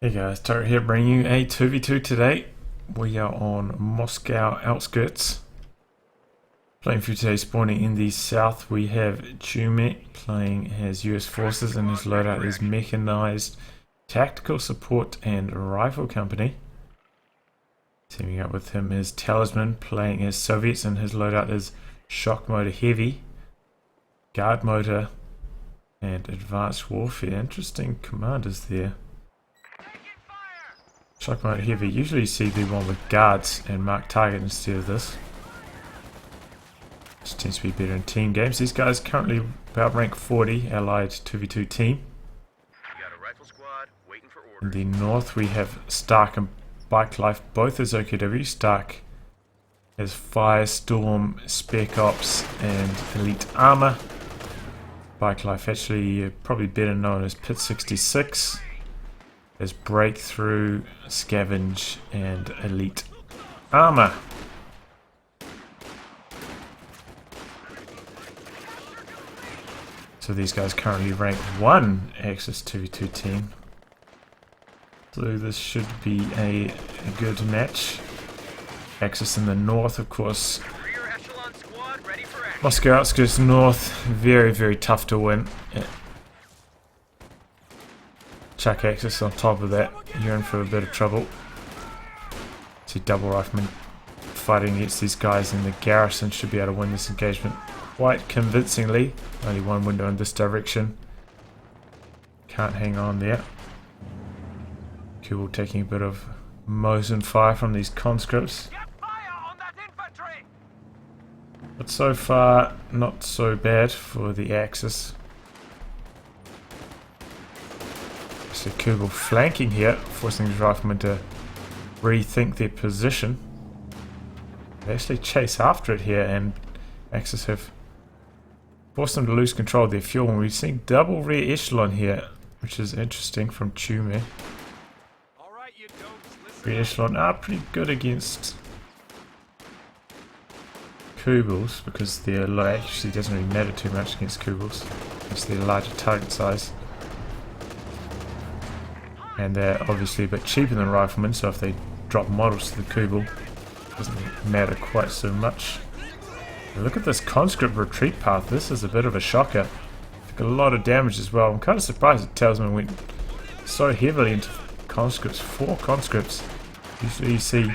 Hey guys, Taro here bringing you a 2v2 today. We are on Moscow Outskirts. Playing for today, spawning in the south, we have TuMe playing as US Forces, and his loadout is Mechanized Tactical Support and Rifle Company. Teaming up with him is Talisman playing as Soviets, and his loadout is Shock Motor Heavy, Guard Motor, and Advanced Warfare. Interesting commanders there. Shock Motor Heavy, usually you see the one with guards and mark target instead of this. This tends to be better in team games. These guys currently about rank 40, allied 2v2 team. In the north we have Stark and Bike Life, both as OKW. Stark has Firestorm, Spec Ops and Elite Armor. Bike Life actually probably better known as Pit66. There's Breakthrough, Scavenge, and Elite Armor. So these guys currently rank 1 Axis 2v2 team. So this should be a good match. Axis in the north, of course. Moscow Outskirts north, very tough to win. Chuck Axis on top of that, you're in for a bit of trouble. See double riflemen fighting against these guys in the garrison, should be able to win this engagement quite convincingly. Only one window in this direction. Can't hang on there. Kubel taking a bit of Mosin fire from these conscripts. But so far, not so bad for the Axis. So Kubel flanking here, forcing his riflemen to rethink their position. They actually chase after it here, and Axis have forced them to lose control of their fuel. And we've seen double rear echelon here, which is interesting from TuMe. Rear echelon are pretty good against Kubels, because their low actually doesn't really matter too much against Kubels. It's their larger target size. And they're obviously a bit cheaper than riflemen, so if they drop models to the Kubel, it doesn't matter quite so much. Look at this conscript retreat path. This is a bit of a shocker. Took a lot of damage as well. I'm kind of surprised that Talisman went so heavily into conscripts. 4 conscripts. Usually you see...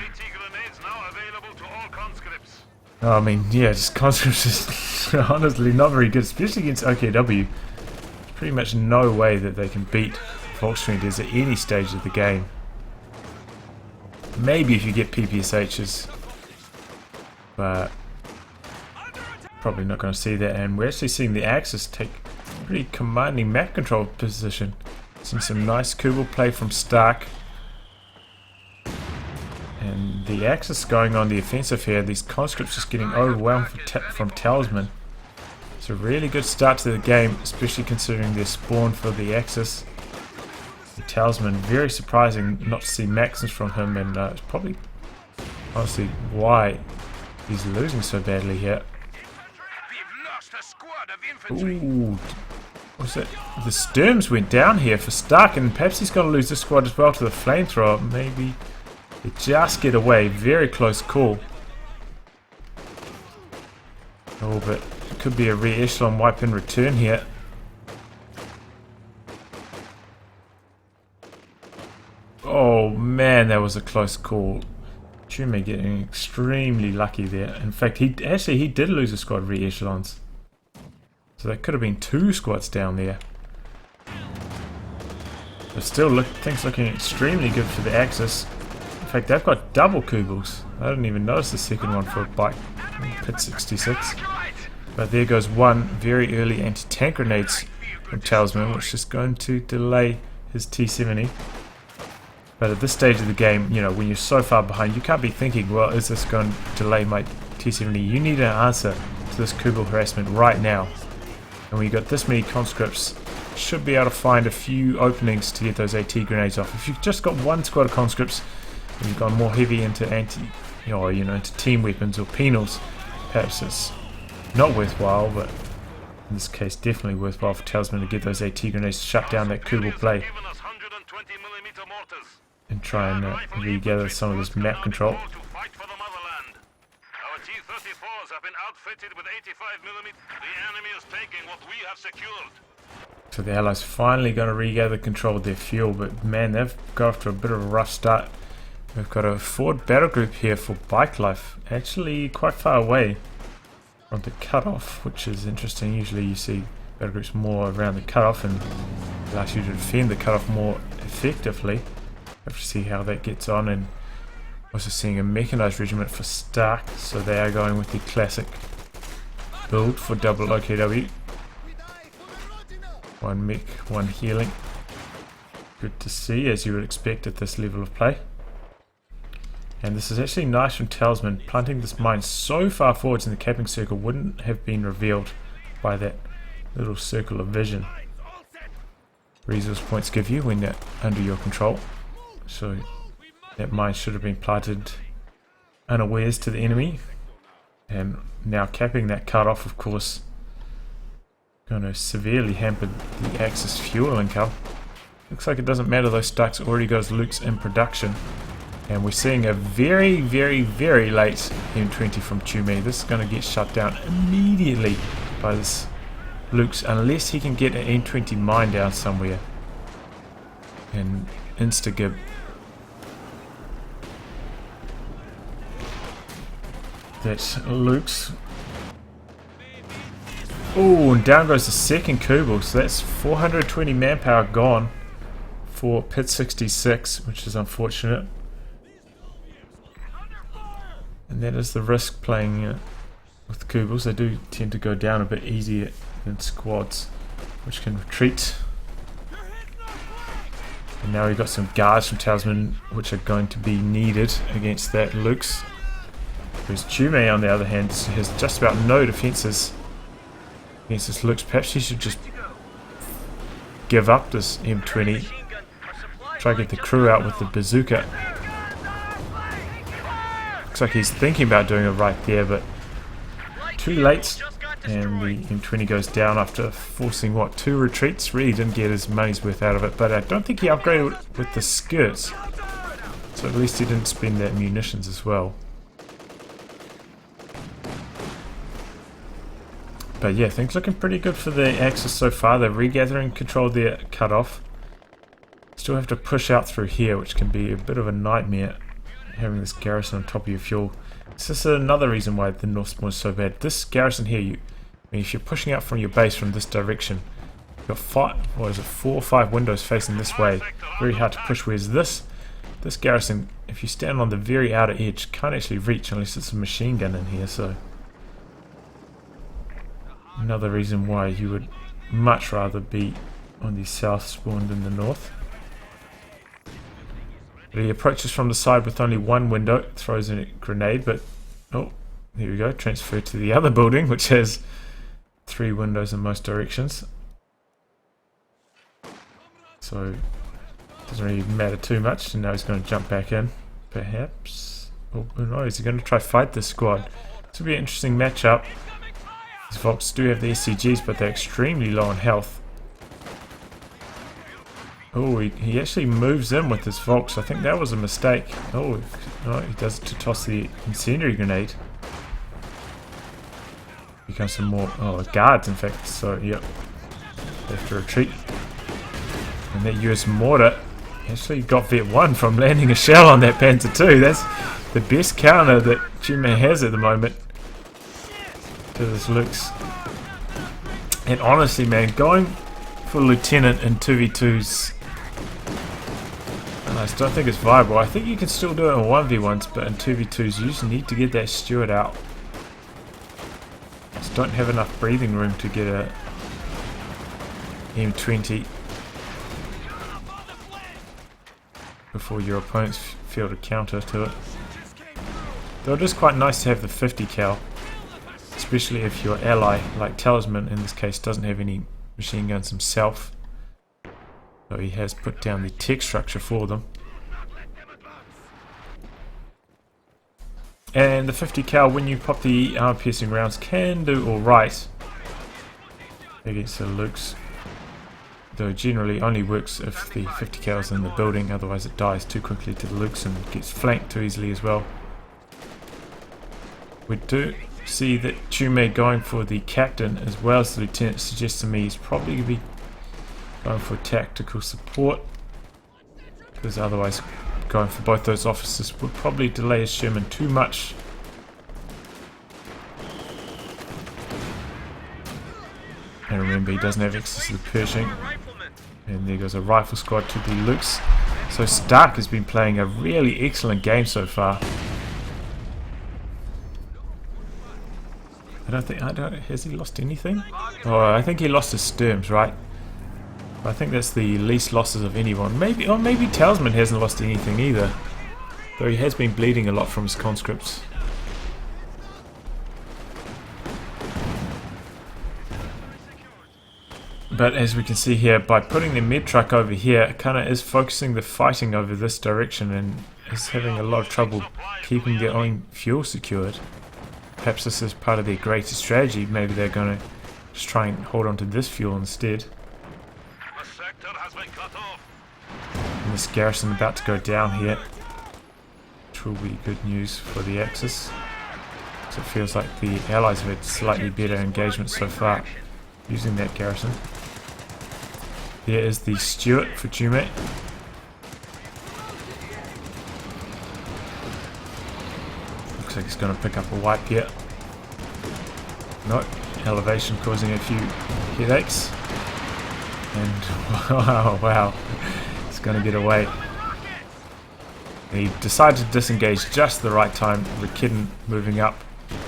Oh, I mean, yeah, just conscripts is honestly not very good, especially against OKW. There's pretty much no way that they can beat Volkswagens at any stage of the game. Maybe if you get PPSHs, but probably not going to see that. And we're actually seeing the Axis take a pretty commanding map control position. Seeing some nice Kubel play from Stark, and the Axis going on the offensive here. These conscripts just getting overwhelmed from Talisman. It's a really good start to the game, especially considering their spawn for the Axis. The Talisman, very surprising not to see Maxims from him, and it's probably honestly why he's losing so badly here. Ooh, what's that? The Sturms went down here for Stark, and perhaps he's going to lose this squad as well to the flamethrower. Maybe they just get away. Very close call. Oh, but it could be a rear echelon wipe in return here. Oh man, that was a close call. TuMe getting extremely lucky there. In fact, he did lose a squad of rear echelons. So that could have been 2 squads down there. But still, things looking extremely good for the Axis. In fact, they've got double Kubels. I didn't even notice the second one for a bike. Pit66. But there goes one very early anti-tank grenades from Talisman, which is going to delay his T70. But at this stage of the game, you know, when you're so far behind, you can't be thinking, well, is this going to delay my T70? You need an answer to this Kubel harassment right now. And when you've got this many conscripts, you should be able to find a few openings to get those AT grenades off. If you've just got one squad of conscripts, and you've gone more heavy into into team weapons or penals, perhaps it's not worthwhile, but in this case definitely worthwhile for Talisman to get those AT grenades to shut down that Kubel play. and try and regather some of this map control. Our T-34s have been outfitted with 85mm. The enemy is taking what we have secured. So the Allies finally going to regather control of their fuel, but man, they've got off to a bit of a rough start. We've got a forward battle group here for bike life, actually quite far away from the cutoff, which is interesting. Usually you see battle groups more around the cutoff and allows you to defend the cutoff more effectively. Have to see how that gets on. And also seeing a mechanized regiment for Stark, so they are going with the classic build for double OKW. One mech, one healing. Good to see, as you would expect at this level of play. And this is actually nice from Talisman. Planting this mine so far forwards in the capping circle wouldn't have been revealed by that little circle of vision. Resource points give you when they're under your control. So that mine should have been planted unawares to the enemy. And now capping that cut-off, of course, going to severely hamper the Axis fuel income. Looks like it doesn't matter though, Stark's already got his Lukes in production. And we're seeing a very, very, very late M20 from TuMe. This is going to get shut down immediately by this Lukes, unless he can get an M20 mine down somewhere and insta-gib. That's Lukes. Oh, and down goes the second Kubel, so that's 420 manpower gone for Pit66, which is unfortunate. And that is the risk playing with Kubels. They do tend to go down a bit easier than squads, which can retreat. And now we've got some guards from Talisman, which are going to be needed against that Lukes. Whereas TuMe, on the other hand, has just about no defences against this Lukes. Perhaps he should just give up this M20, try to get the crew out with the bazooka. Looks like he's thinking about doing it right there, but too late, and the M20 goes down after forcing, what, 2 retreats? Really didn't get his money's worth out of it, but I don't think he upgraded with the skirts, so at least he didn't spend that munitions as well. But yeah, things looking pretty good for the Axis so far. They're regathering control of their cutoff. Still have to push out through here, which can be a bit of a nightmare, having this garrison on top of your fuel. This is another reason why the North Spawn is so bad. This garrison here, if you're pushing out from your base from this direction, you've got 4 or 5 windows facing this way. Very hard to push. Whereas this garrison, if you stand on the very outer edge, can't actually reach unless it's a machine gun in here. So another reason why you would much rather be on the south spawn than the north. He approaches from the side with only one window, throws in a grenade, but oh, there we go, transfer to the other building, which has 3 windows in most directions. So doesn't really matter too much, and now he's going to jump back in, perhaps. Oh no, is he going to try fight this squad? This will be an interesting matchup. These Volks do have the SCGs, but they're extremely low on health. Oh, he actually moves in with his Volks. I think that was a mistake. Oh, no, he does to toss the incendiary grenade. Becomes some more guards, in fact. So, yep, they have to retreat. And that US mortar actually got Vet 1 from landing a shell on that Panzer 2. That's the best counter that TuMe has at the moment to this Lukes. And honestly, man, going for Lieutenant in 2v2s, I just don't think it's viable. I think you can still do it in 1v1s, but in 2v2s you just need to get that steward out. Just don't have enough breathing room to get a M20 before your opponents field a counter to it. Though it is quite nice to have the 50 cal, especially if your ally, like Talisman in this case, doesn't have any machine guns himself. So he has put down the tech structure for them. And the 50 cal, when you pop the armor piercing rounds, can do alright against the Lukes. though generally only works if the 50 cal is in the building, otherwise it dies too quickly to the looks and gets flanked too easily as well. We do see that TuMe going for the captain as well as the lieutenant suggests to me he's probably going to be going for tactical support, because otherwise going for both those officers would probably delay his Sherman too much. And remember, he doesn't have access to the Pershing. And there goes a rifle squad to the Lukes. So Stark has been playing a really excellent game so far. Has he lost anything? Oh, I think he lost his Sturms, right? I think that's the least losses of anyone. Maybe Talisman hasn't lost anything either. Though he has been bleeding a lot from his conscripts. But as we can see here, by putting the med truck over here, it kind of is focusing the fighting over this direction and is having a lot of trouble keeping their own fuel secured. Perhaps this is part of their greater strategy. Maybe they're going to just try and hold on to this fuel instead. And this garrison about to go down here, which will be good news for the Axis. So it feels like the Allies have had slightly better engagement so far using that garrison. There is the Stuart for TuMe. Looks like he's going to pick up a wipe here. Nope, elevation causing a few headaches. And wow, he's going to get away. He decided to disengage just the right time. The Kidden moving up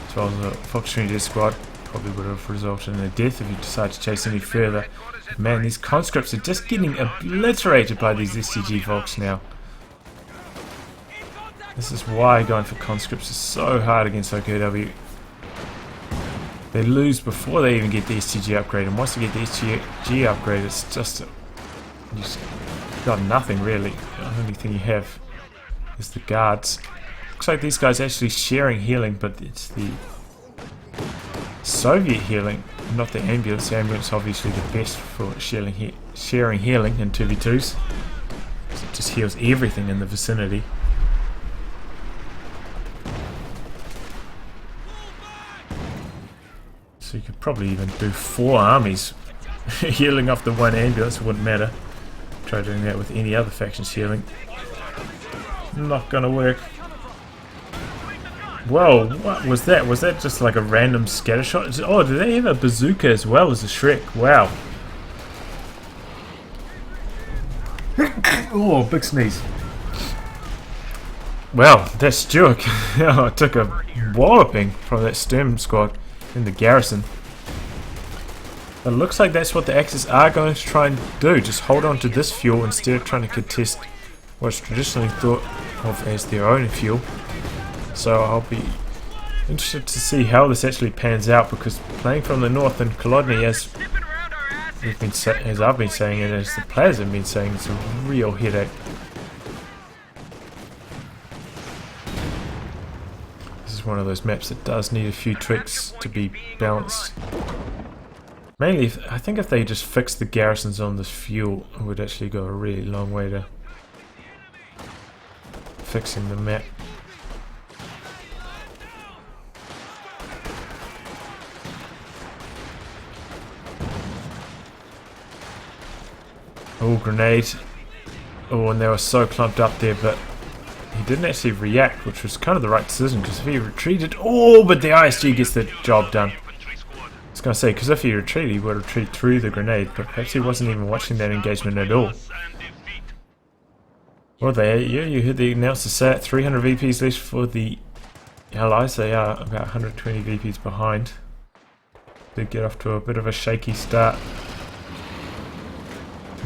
as well as the Fox Trinity squad probably would have resulted in a death if he decided to chase any further. Man, these conscripts are just getting obliterated by these STG folks now. This is why going for conscripts is so hard against OKW. They lose before they even get the STG upgrade, and once they get the STG upgrade, it's just you've got nothing really. The only thing you have is the guards. Looks like these guys are actually sharing healing, but it's the Soviet healing, not the ambulance. The ambulance is obviously the best for sharing healing in 2v2s. It just heals everything in the vicinity. So you could probably even do 4 armies healing off the one ambulance, it wouldn't matter. Try doing that with any other factions healing. Not gonna work. Whoa, what was that? Was that just like a random scatter shot? Oh, do they have a bazooka as well as a Shrek? Wow. Oh, big sneeze. Well, that Stuart took a walloping from that Sturm squad in the garrison. It looks like that's what the Axis are going to try and do. Just hold on to this fuel instead of trying to contest what's traditionally thought of as their own fuel. So I'll be interested to see how this actually pans out, because playing from the north in Kolodny, as I've been saying and as the players have been saying, it's a real headache. This is one of those maps that does need a few tricks to be balanced. Mainly, I think if they just fix the garrisons on this fuel, it would actually go a really long way to fixing the map. Oh, grenade. Oh, and they were so clumped up there, but he didn't actually react, which was kind of the right decision, because if he retreated... Oh, but the ISG gets the job done. I was going to say, because if he retreated, he would retreat through the grenade, but perhaps he wasn't even watching that engagement at all. Well, you heard the announcer say it, 300 VPs left for the Allies. They are about 120 VPs behind. Did get off to a bit of a shaky start.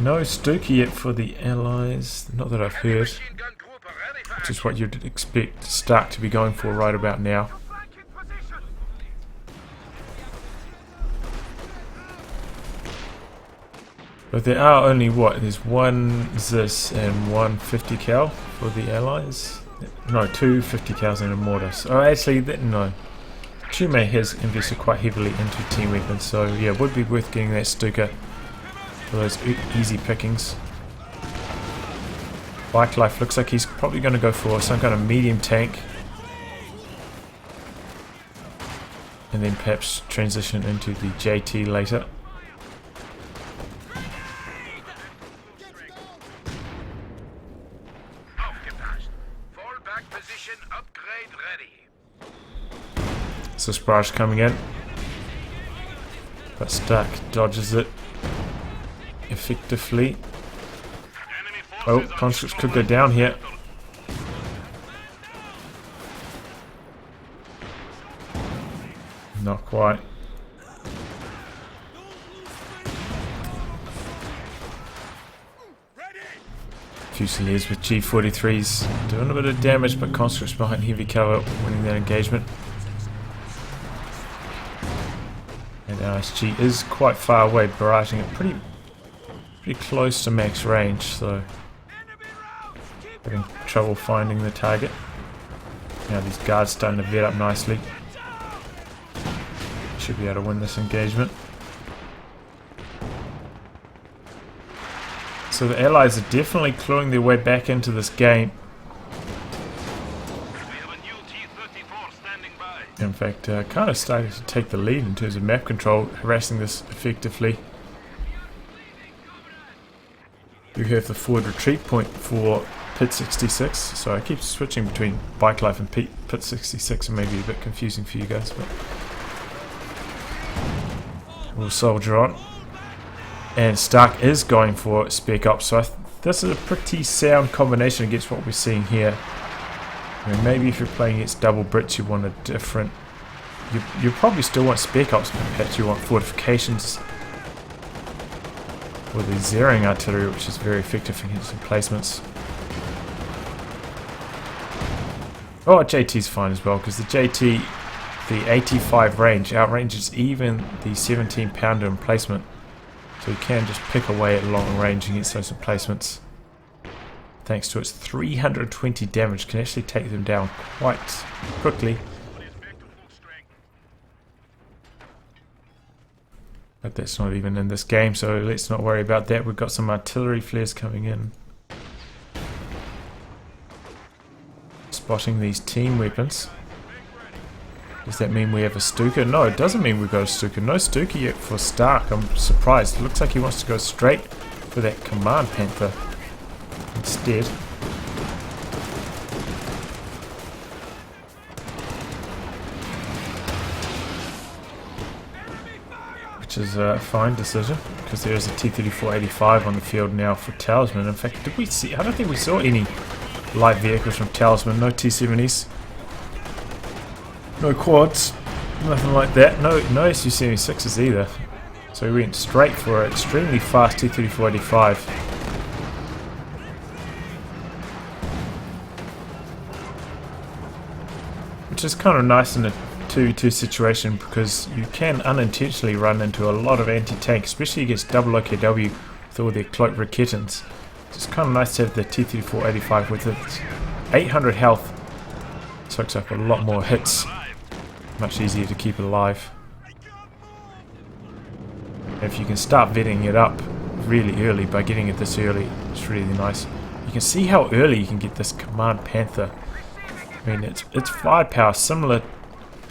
No Stuka yet for the Allies, not that I've heard, which is what you'd expect Stark to be going for right about now. But there are only there's one Zis and one 50 cal for the Allies. No, 2 50 cals and a mortar. So actually, no. TuMe has invested quite heavily into team weapons, so yeah, it would be worth getting that Stuka. for those easy pickings. Bike Life looks like he's probably going to go for some kind of medium tank. And then perhaps transition into the JT later. So Sparge coming in. But Stark dodges it effectively. Oh, Constructs could go down here. Not quite. Fusiliers with G43s doing a bit of damage, but Constructs behind heavy cover winning that engagement. And ISG is quite far away, barraging it pretty close to max range, so having trouble finding the target. Now these guards starting to vet up nicely. Should be able to win this engagement. So the Allies are definitely clawing their way back into this game. In fact, kind of starting to take the lead in terms of map control, harassing this effectively. You have the forward retreat point for Pit66, so I keep switching between Bike Life and Pit66, and maybe a bit confusing for you guys, but we'll soldier on. And Stark is going for Spec Ops, so this is a pretty sound combination against what we're seeing here. I mean, maybe if you're playing against double Brits, you want a different. You probably still want Spec Ops, but perhaps you want fortifications or the zeroing artillery, which is very effective against emplacements. Oh, JT's fine as well, because the JT, the 85 range, outranges even the 17 pounder emplacement. So you can just pick away at long range against those emplacements. Thanks to its 320 damage, can actually take them down quite quickly. But that's not even in this game, so let's not worry about that. We've got some artillery flares coming in. Spotting these team weapons. Does that mean we have a Stuka? No, it doesn't mean we've got a Stuka. No Stuka yet for Stark. I'm surprised. It looks like he wants to go straight for that Command Panther instead. Which is a fine decision, because there is a T-34-85 on the field now for Talisman. In fact, did we see? I don't think we saw any light vehicles from Talisman. No T-70s. No quads, nothing like that. No SU-76s either. So we went straight for an extremely fast T-34-85. Which is kind of nice in a 2v2 situation, because you can unintentionally run into a lot of anti-tank, especially against double OKW with all their cloaked Raketans. It's kind of nice to have the T-34-85 with its 800 health. Soaks up a lot more hits. Much easier to keep it alive. And if you can start vetting it up really early by getting it this early, it's really nice. You can see how early you can get this Command Panther. I mean, its firepower, similar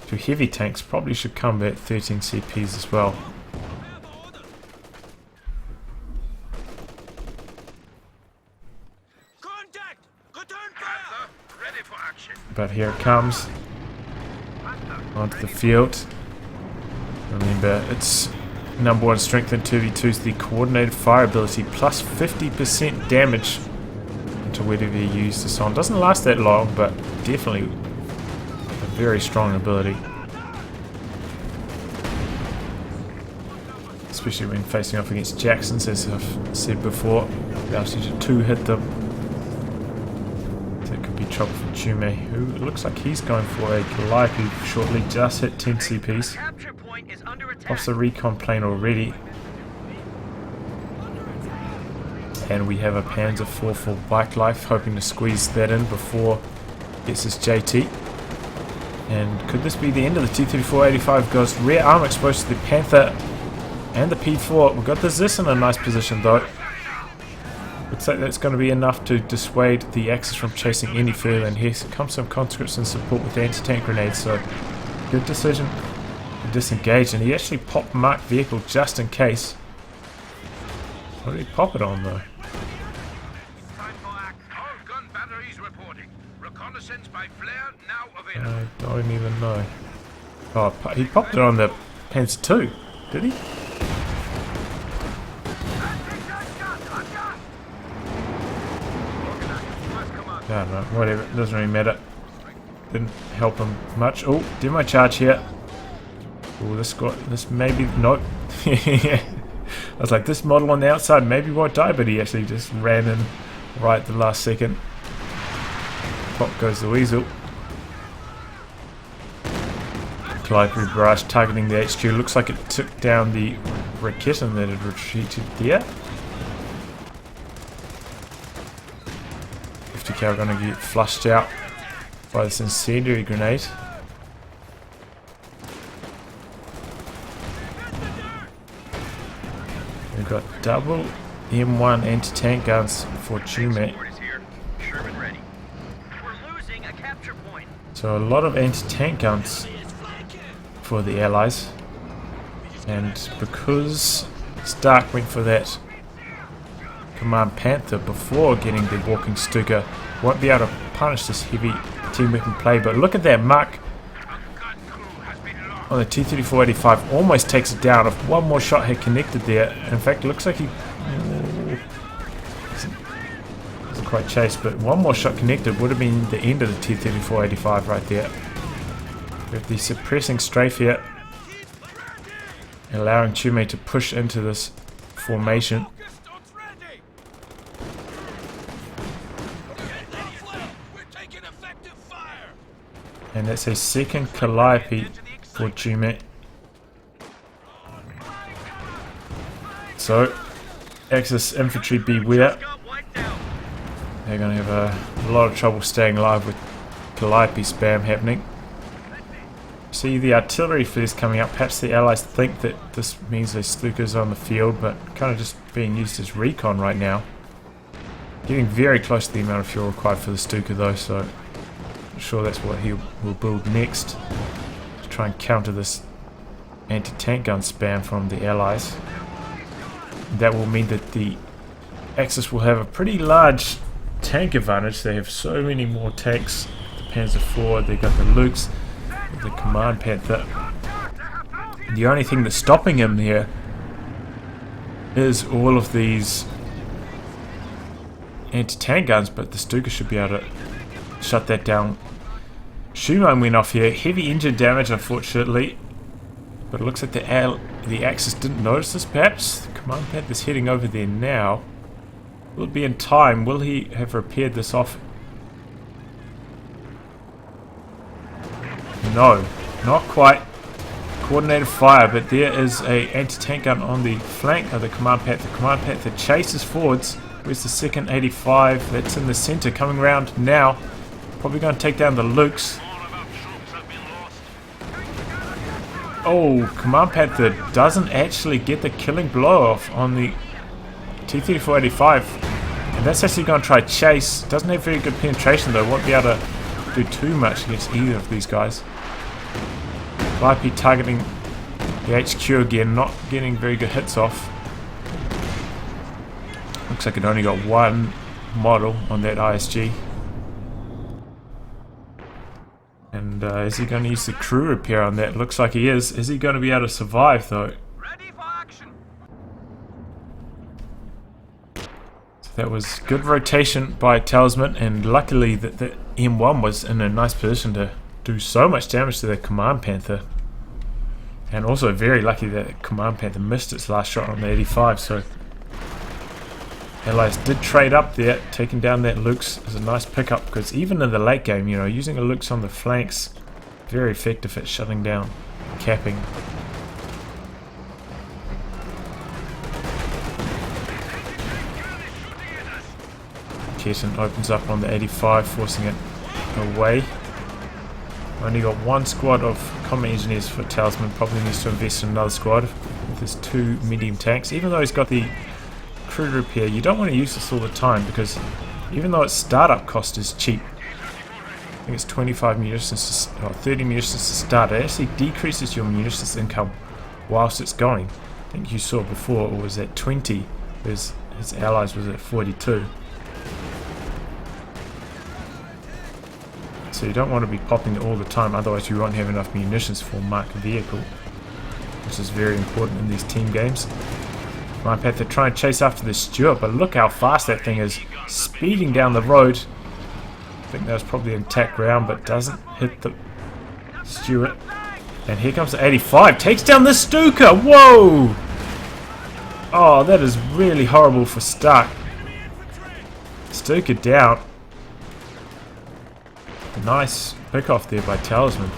to heavy tanks, probably should come at 13 CPs as well. But here it comes. Onto the field. Remember, its number one strength in 2v2 is the coordinated fire ability, plus 50% damage to whatever you use this on. Doesn't last that long, but definitely a very strong ability. Especially when facing off against Jacksons, as I've said before. Allows you to two-hit them. That could be trouble for TuMe, who looks like he's going for a Calliope shortly, just hit 10 CPs. Off the recon plane already. And we have a Panzer IV for Bike Life, hoping to squeeze that in before it gets his JT. And could this be the end of the T-34-85? Goes rear arm exposed to the Panther. And the P4. We've got the Zis in a nice position though. Looks like that's going to be enough to dissuade the Axis from chasing any further. And here comes some conscripts in support with the anti-tank grenades. So good decision to disengage. And he actually popped marked vehicle just in case. What did he pop it on though? I don't even know. Oh, he popped it on the Panzer 2, did he? I don't know, whatever, it doesn't really matter. Didn't help him much. Oh, demo charge here. Oh, this maybe, nope. I was like, this model on the outside maybe won't die, but he actually just ran in right at the last second. Pop goes the weasel. Calliope barrage targeting the HQ. Looks like it took down the Raketen that had retreated there. 50k are going to get flushed out by this incendiary grenade. We've got double M1 anti-tank guns for TuMe. So a lot of anti-tank guns for the Allies, and because Stark went for that Command Panther before getting the Walking Stuka, won't be able to punish this heavy team weapon play. But look at that mark on the T-34-85, almost takes it down. If one more shot had connected there, in fact it looks like he doesn't quite chase, but one more shot connected would have been the end of the T-34-85 right there. With the suppressing strafe here, allowing TuMe to push into this formation. And that's a second Calliope for TuMe. So, Axis infantry beware. They're going to have a lot of trouble staying alive with Calliope spam happening. See the artillery flares coming up. Perhaps the Allies think that this means there's Stukas on the field, but kind of just being used as recon right now. Getting very close to the amount of fuel required for the Stuka though, so I'm sure that's what he will build next to try and counter this anti-tank gun spam from the Allies. That will mean that the Axis will have a pretty large tank advantage. They have so many more tanks. The Panzer IV, they've got the Lukes, the Command Panther. The only thing that's stopping him here is all of these anti-tank guns, but the Stuka should be able to shut that down. Schumann went off here, heavy engine damage unfortunately, but it looks like the Axis didn't notice this perhaps. The Command Panther's heading over there now. Will it be in time? Will he have repaired this off? No, not quite. Coordinated fire, but there is a anti-tank gun on the flank of the Command Panther. The Command Panther chases forwards. Where's the second 85? That's in the center, coming around now. Probably going to take down the Lukes. Oh, Command Panther doesn't actually get the killing blow off on the T-34-85. And that's actually going to try chase. Doesn't have very good penetration though. Won't be able to do too much against either of these guys. Calliope targeting the HQ again, not getting very good hits off. Looks like it only got one model on that ISG. And is he going to use the crew repair on that? Looks like he is. Is he going to be able to survive though? Ready for action. So that was good rotation by Talisman, and luckily that the M1 was in a nice position to do so much damage to the Command Panther. And also very lucky that Command Panther missed its last shot on the 85, so Allies did trade up there. Taking down that Lukes is a nice pickup, because even in the late game, you know, using a Lukes on the flanks, very effective at shutting down, capping. Keaton opens up on the 85, forcing it away. Only got one squad of combat engineers for Talisman. Probably needs to invest in another squad. with his 2 medium tanks. Even though he's got the crew repair, you don't want to use this all the time because even though its startup cost is cheap, I think it's 25 munitions or 30 munitions to start, it actually decreases your munitions income whilst it's going. I think you saw before it was at 20, whereas his allies was at 42. So you don't want to be popping it all the time, otherwise you won't have enough munitions for marked vehicle, which is very important in these team games. My Panther try and chase after the Stuart, but look how fast that thing is speeding down the road. I think that was probably intact ground, but doesn't hit the Stuart. And here comes the 85, takes down the Stuka. Whoa! Oh, that is really horrible for Stark. Stuka down. Nice pick off there by Talisman.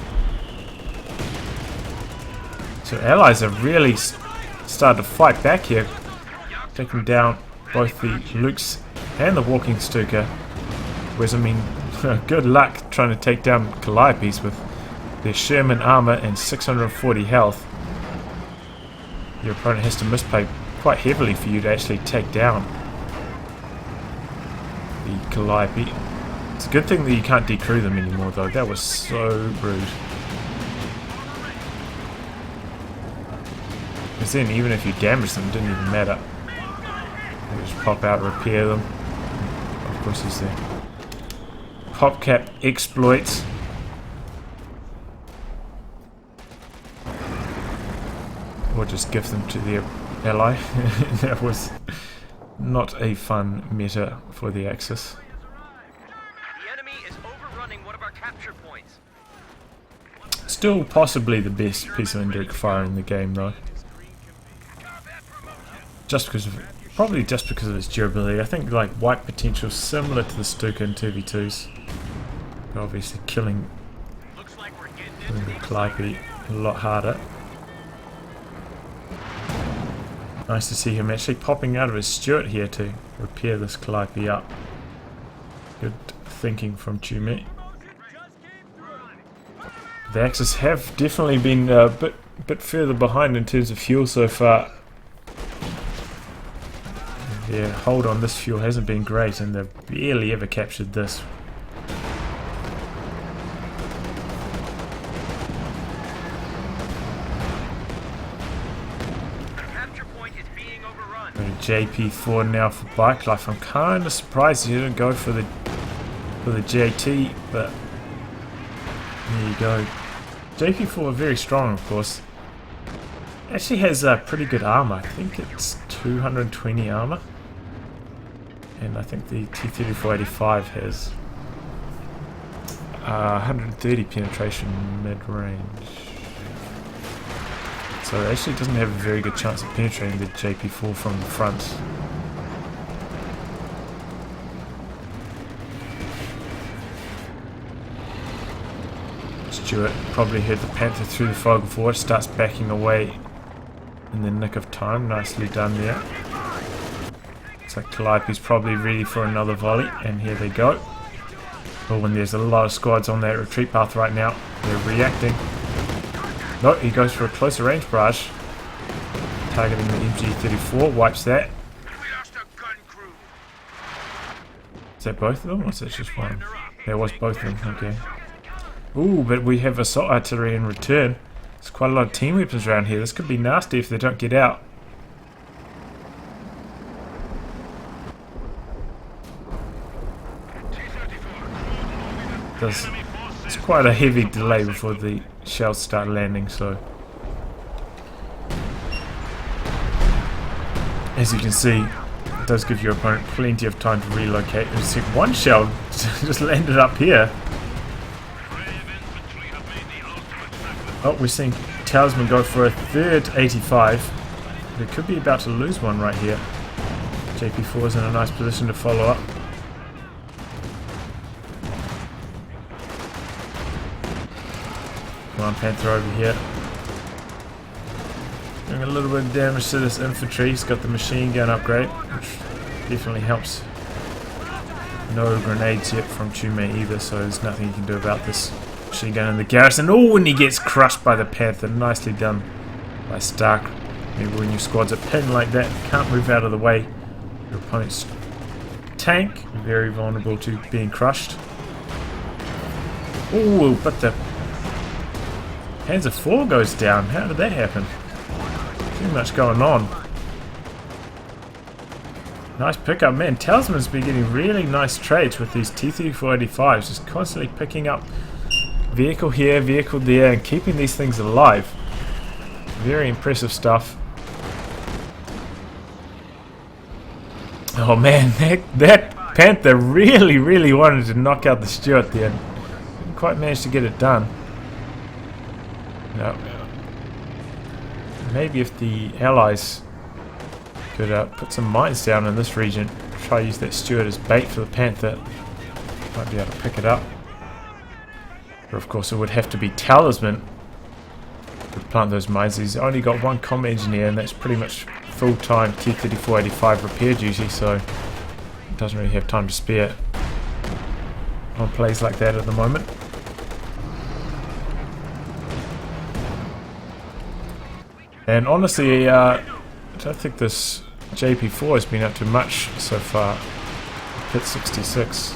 So allies are really started to fight back here, taking down both the Lukes and the walking Stuka. Whereas, I mean, good luck trying to take down Calliopes with their Sherman armor and 640 health. Your opponent has to mispay quite heavily for you to actually take down the Calliope. It's a good thing that you can't decrew them anymore though, that was so rude. Because then even if you damage them, it didn't even matter. You just pop out, repair them. Of course he's there. PopCap exploits. Or just give them to their ally. That was not a fun meta for the Axis. The enemy is overrunning one of our capture points. Still possibly the best piece of indirect fire in the game though. Just because of, probably just because of its durability. I think like wipe potential similar to the Stuka in 2v2s. But obviously killing the Calliope a lot harder. Nice to see him actually popping out of his Stuart here to repair this Calliope up. Good thinking from TuMe. The Axis have definitely been a bit further behind in terms of fuel so far. Their hold on this fuel hasn't been great and they've barely ever captured this. JP4 now for Bike Life. I'm kind of surprised he didn't go for the JT, but there you go. JP4 are very strong, of course. Actually has pretty good armor. I think it's 220 armor, and I think the T-3485 has 130 penetration mid-range. So it actually doesn't have a very good chance of penetrating the JP4 from the front. Stuart probably heard the Panther through the fog of war, starts backing away in the nick of time. Nicely done there. Looks like Calliope's probably ready for another volley, and here they go. Oh, and there's a lot of squads on that retreat path right now. They're reacting. No, he goes for a closer range barrage. Targeting the MG34, wipes that. Is that both of them, or is that just one? There was both of them, okay. Ooh, but we have assault artillery in return. There's quite a lot of team weapons around here. This could be nasty if they don't get out. It's quite a heavy delay before the shells start landing, so as you can see, it does give your opponent plenty of time to relocate. You see one shell just landed up here. Oh, we're seeing Talisman go for a third 85. They could be about to lose one right here. JP4 is in a nice position to follow up. Come on, Panther over here. Doing a little bit of damage to this infantry. He's got the machine gun upgrade, which definitely helps. No grenades yet from TuMe either, so there's nothing you can do about this machine gun in the garrison. Oh, and he gets crushed by the Panther. Nicely done by Stark. Maybe when your squad's a pin like that, you can't move out of the way. Your opponent's tank, very vulnerable to being crushed. Ooh, but the Panzer IV goes down. How did that happen? Too much going on. Nice pickup, man. Talisman's been getting really nice trades with these T-3485s, just constantly picking up vehicle here, vehicle there, and keeping these things alive. Very impressive stuff. Oh man, that Panther really wanted to knock out the Stuart there. Didn't quite manage to get it done. No. Maybe if the Allies could put some mines down in this region, try to use that Stuart as bait for the Panther, might be able to pick it up. But of course it would have to be Talisman to plant those mines. He's only got one comm engineer, and that's pretty much full-time T-3485 repair duty, so he doesn't really have time to spare on plays like that at the moment. And honestly, I don't think this JP4 has been up to much so far. Pit66.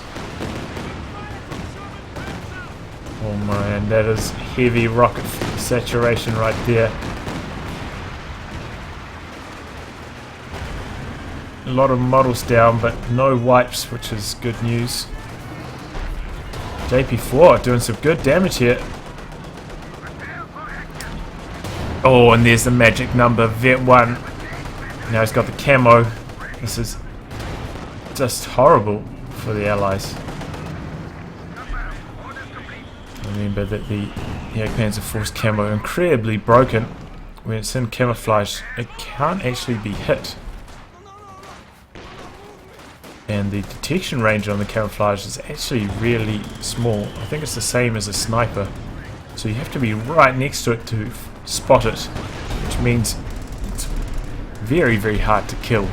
Oh man, that is heavy rocket saturation right there. A lot of models down, but no wipes, which is good news. JP4 doing some good damage here. Oh, and there's the magic number, Vet 1. Now he's got the camo. This is just horrible for the Allies. Remember that the Panzer IV's camo incredibly broken. When it's in camouflage, it can't actually be hit. And the detection range on the camouflage is actually really small. I think it's the same as a sniper. So you have to be right next to it to spot it, which means it's very hard to kill.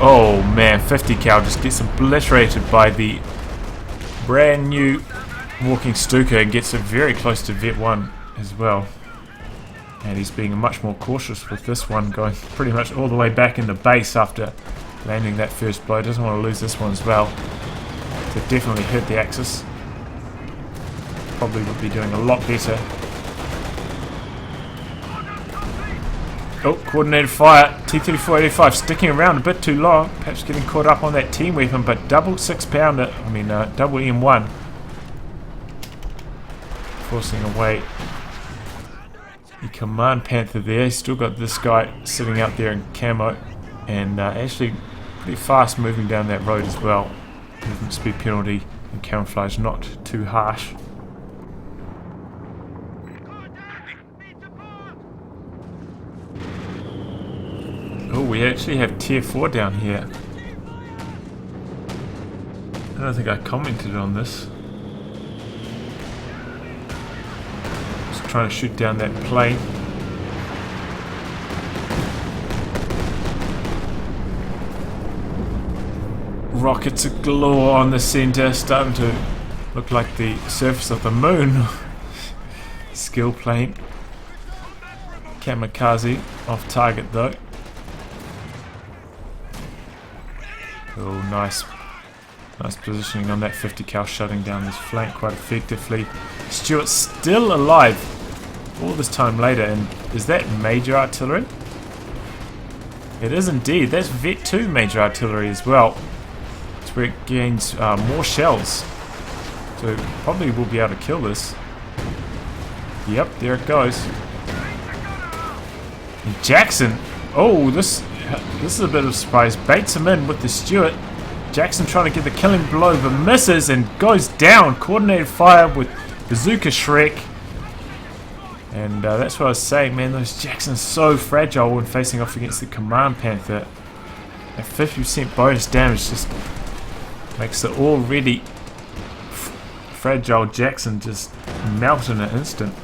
Oh man, 50 cal just gets obliterated by the brand new walking Stuka and gets it very close to Vet 1 as well. And he's being much more cautious with this one, going pretty much all the way back in the base after landing that first blow. Doesn't want to lose this one as well. So definitely hurt the Axis. Probably would be doing a lot better. Oh, coordinated fire. T-3485 sticking around a bit too long. Perhaps getting caught up on that team weapon, but double 6-pounder, double M1. Forcing away the Command Panther there. He's still got this guy sitting out there in camo, and actually pretty fast moving down that road as well. Movement speed penalty and camouflage not too harsh. Oh, we actually have tier 4 down here. I don't think I commented on this. Just trying to shoot down that plane. Rockets galore on the center, starting to look like the surface of the moon. Skill plane. Kamikaze off target though. Oh, nice positioning on that 50 cal, shutting down this flank quite effectively. Stuart's still alive all this time later, and is that major artillery? It is indeed. That's Vet 2 major artillery as well. It's where it gains more shells, so probably will be able to kill this. Yep, there it goes. And Jackson, oh, this is a bit of a surprise. Baits him in with the Stuart. Jackson trying to get the killing blow, but misses and goes down. Coordinated fire with Bazooka Shrek. And that's what I was saying, man. Those Jacksons so fragile when facing off against the Command Panther. That 50% bonus damage just makes the already fragile Jackson just melt in an instant.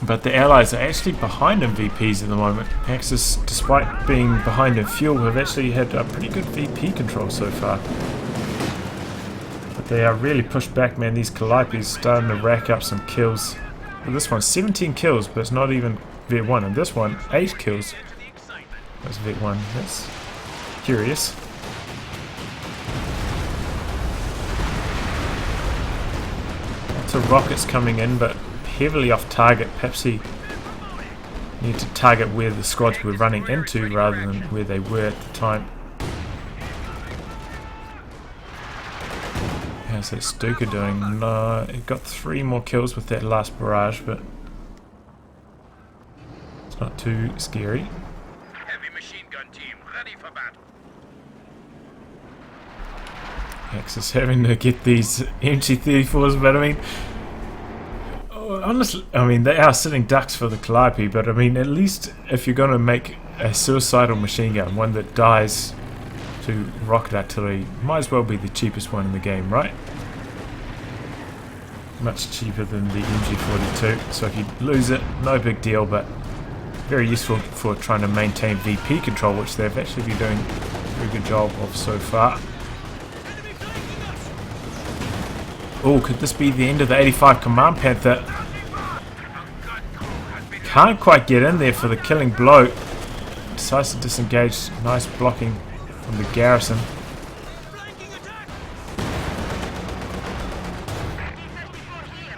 But the Allies are actually behind in VPs at the moment. Axis, despite being behind in fuel, have actually had a pretty good VP control so far. But they are really pushed back, man. These Calipes starting to rack up some kills. Well, this one, 17 kills, but it's not even Vet 1. And this one, 8 kills. That's Vet 1. That's curious. Lots of rockets coming in, but heavily off target. Perhaps he needed to target where the squads were running into rather than where they were at the time. How's that Stuka doing? No, it got 3 more kills with that last barrage, but it's not too scary. Heavy machine gun team, ready for battle. Axis having to get these MG34s, but I mean, honestly, I mean, they are sitting ducks for the Calliope, but I mean, at least if you're going to make a suicidal machine gun, one that dies to rocket artillery, might as well be the cheapest one in the game, right? Much cheaper than the MG42, so if you lose it, no big deal, but very useful for trying to maintain VP control, which they've actually been doing a very good job of so far. Oh, could this be the end of the 85 Command Panther? Can't quite get in there for the killing blow. Decides to disengage. Nice blocking from the garrison.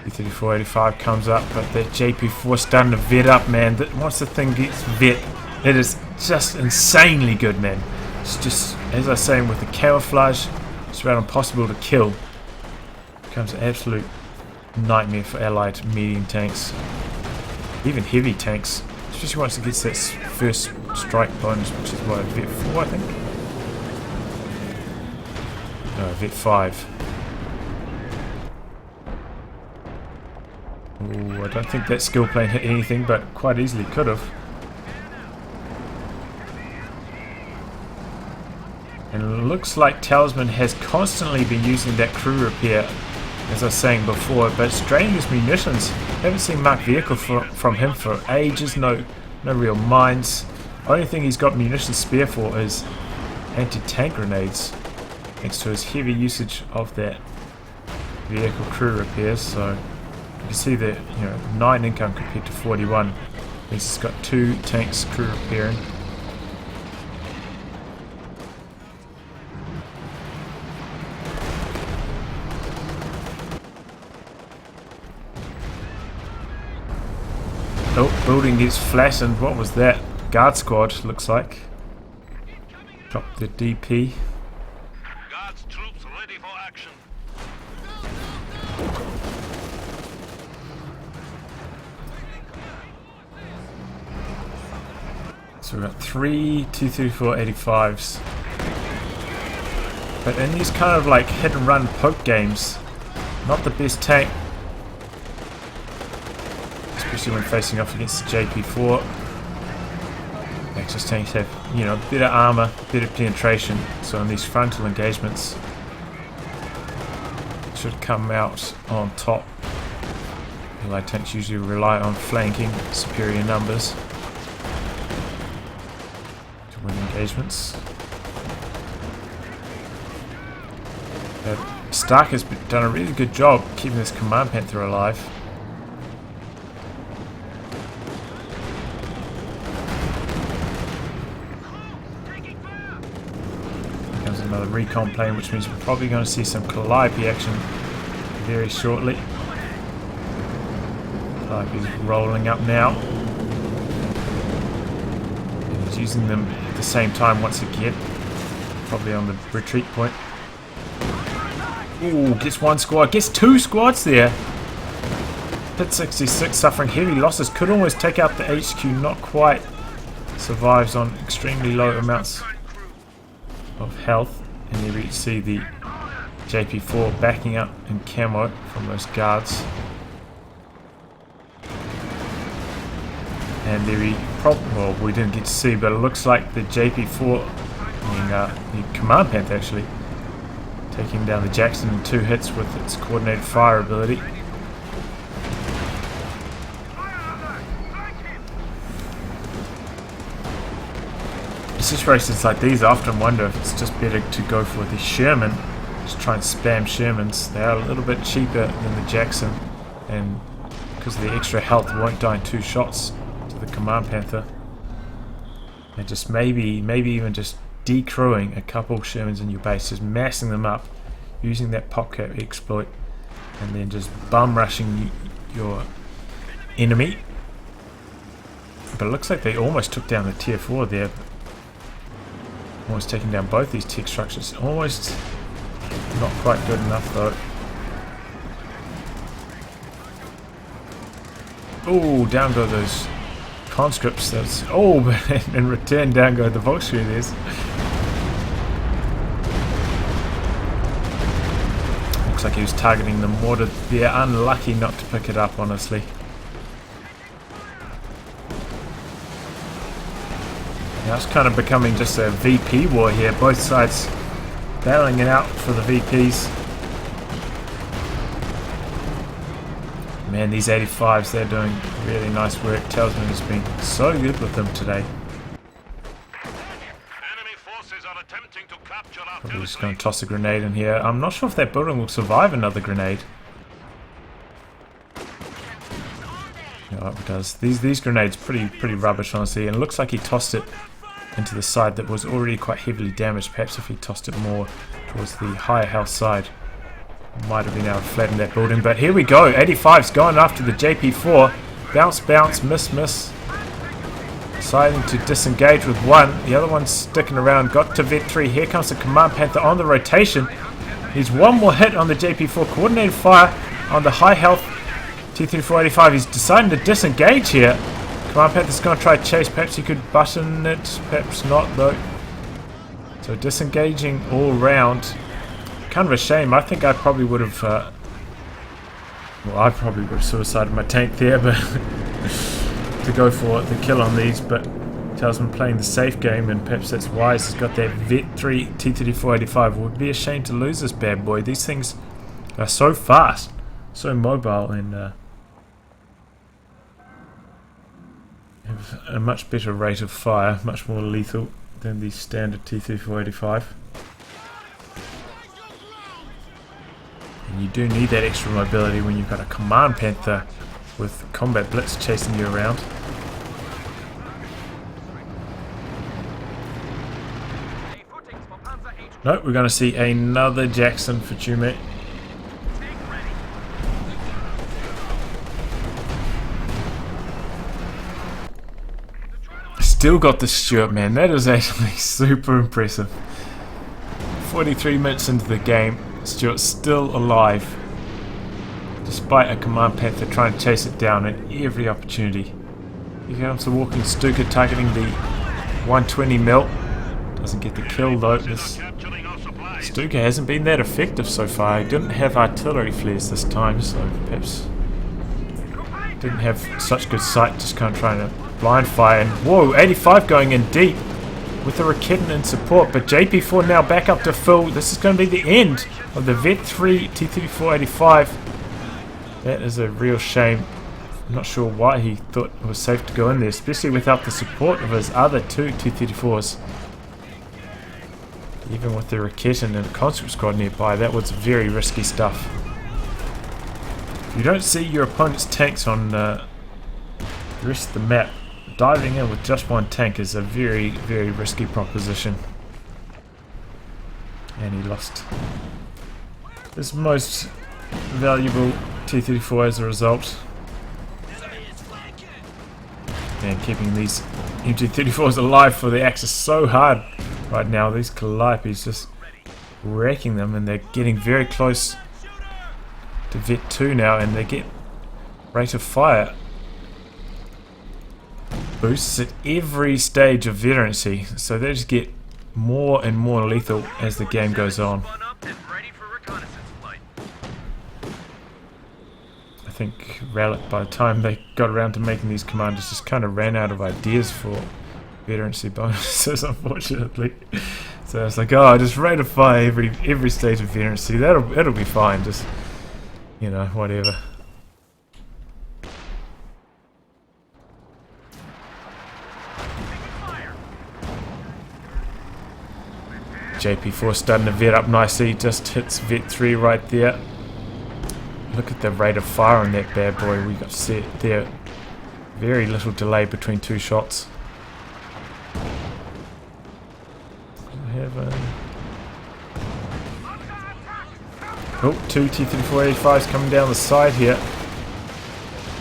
B-34-85 comes up, but that JP4 starting to vet up, man. Once the thing gets vet, it is just insanely good, man. It's just, as I was saying, with the camouflage, it's about impossible to kill. Becomes an absolute nightmare for allied medium tanks. Even heavy tanks, especially once it gets that first strike bonus, which is what, Vet 4 I think? No, Vet 5. Ooh, I don't think that skill plane hit anything, but quite easily could have. And it looks like Talisman has constantly been using that crew repair, as I was saying before, but it's draining his munitions. Haven't seen marked vehicle from him for ages, no real mines. Only thing he's got munitions spare for is anti-tank grenades, thanks to his heavy usage of that vehicle crew repairs. So you can see that, 9 income compared to 41. He's got 2 tanks crew repairing. Oh, building gets flattened. What was that? Guard squad, looks like. Drop the DP. Guards troops ready for action. So we've got 3 234-85s. But in these kind of like hit and run poke games, not the best tank. Especially when facing off against the JP4. Axis tanks have, better armor, better penetration, so in these frontal engagements should come out on top. Allied tanks usually rely on flanking, superior numbers to win engagements. Stark has done a really good job keeping this Command Panther alive. Another recon plane, which means we're probably going to see some Calliope action very shortly. Calliope's rolling up now. And he's using them at the same time once again. Probably on the retreat point. Ooh, gets 1 squad, gets 2 squads there. Pit66 suffering heavy losses, could almost take out the HQ, not quite. Survives on extremely low amounts of health, and there we see the JP4 backing up in camo from those guards. And there well, we didn't get to see, but it looks like the JP4, the Command Panther actually, taking down the Jackson in 2 hits with its coordinated fire ability. situations like these, I often wonder if it's just better to go for the Sherman. Just try and spam Shermans. They are a little bit cheaper than the Jackson, and because of the extra health, won't die in 2 shots to the Command Panther. And just maybe even just decrewing a couple Shermans in your base, just massing them up, using that PopCap exploit, and then just bum rushing your enemy. But it looks like they almost took down the tier 4 there. Almost taking down both these tech structures. Almost not quite good enough though. Oh, down go those conscripts. That's but in return down go the Volkswagens. Looks like he was targeting the mortar. They're unlucky not to pick it up, honestly. Now it's kind of becoming just a VP war here. Both sides battling it out for the VPs. Man, these 85s, they're doing really nice work. Talisman has been so good with them today. Enemy forces are attempting to capture our Probably just territory. going to toss a grenade in here. I'm not sure if that building will survive another grenade. Yeah, it does. These grenades pretty rubbish, honestly. And it looks like he tossed it into the side that was already quite heavily damaged. Perhaps if he tossed it more towards the higher health side, might have been able to flatten that building. But here we go. 85's going after the JP4. Bounce, bounce, miss, miss. Deciding to disengage with one. The other one's sticking around. Got to Vet 3. Here comes the Command Panther on the rotation. He's one more hit on the JP4. Coordinated fire on the high health T-3485. He's deciding to disengage here. Command Panther's going to try to chase. Perhaps he could button it. Perhaps not, though. So disengaging all round. Kind of a shame. I think I probably would have... well, I probably would have suicided my tank there, but to go for the kill on these. But Talisman playing the safe game, and perhaps that's wise. He's got that Vet 3 T-3485. It would be a shame to lose this bad boy. These things are so fast, so mobile, and have a much better rate of fire, much more lethal than the standard T-3485. And you do need that extra mobility when you've got a Command Panther with Combat Blitz chasing you around. No, we're going to see another Jackson for TuMe. Still got the Stuart, man. That is actually super impressive. 43 minutes into the game, Stuart's still alive, despite a Command Panther trying to chase it down at every opportunity. Here comes the walking Stuka targeting the 120 mil. Doesn't get the kill though. This Stuka hasn't been that effective so far. He didn't have artillery flares this time, so perhaps didn't have such good sight, just kind of trying to blind fire. And whoa, 85 going in deep with the Raketin in support, but JP4 now back up to full. This is going to be the end of the Vet 3 T-3485. That is a real shame. I'm not sure why he thought it was safe to go in there, especially without the support of his other 2 T-34s. Even with the Raketin and the Conscript Squad nearby, that was very risky stuff. If you don't see your opponent's tanks on the rest of the map, diving in with just one tank is a very, very risky proposition. And he lost his most valuable T-34 as a result. And keeping these MT-34s alive for the Axis so hard right now. These Calipes just wrecking them, and they're getting very close to Vet 2 now, and they get rate of fire boosts at every stage of veterancy, so they just get more and more lethal as the game goes on. I think Relic, by the time they got around to making these commanders, just kind of ran out of ideas for veterancy bonuses, unfortunately. So it's like, oh, just rate of fire every stage of veterancy. That'll be fine. Just, you know, whatever. JP4 starting to vet up nicely. Just hits vet 3 right there. Look at the rate of fire on that bad boy. We got set there. Very little delay between two shots. Oh, two T-34-85s coming down the side here.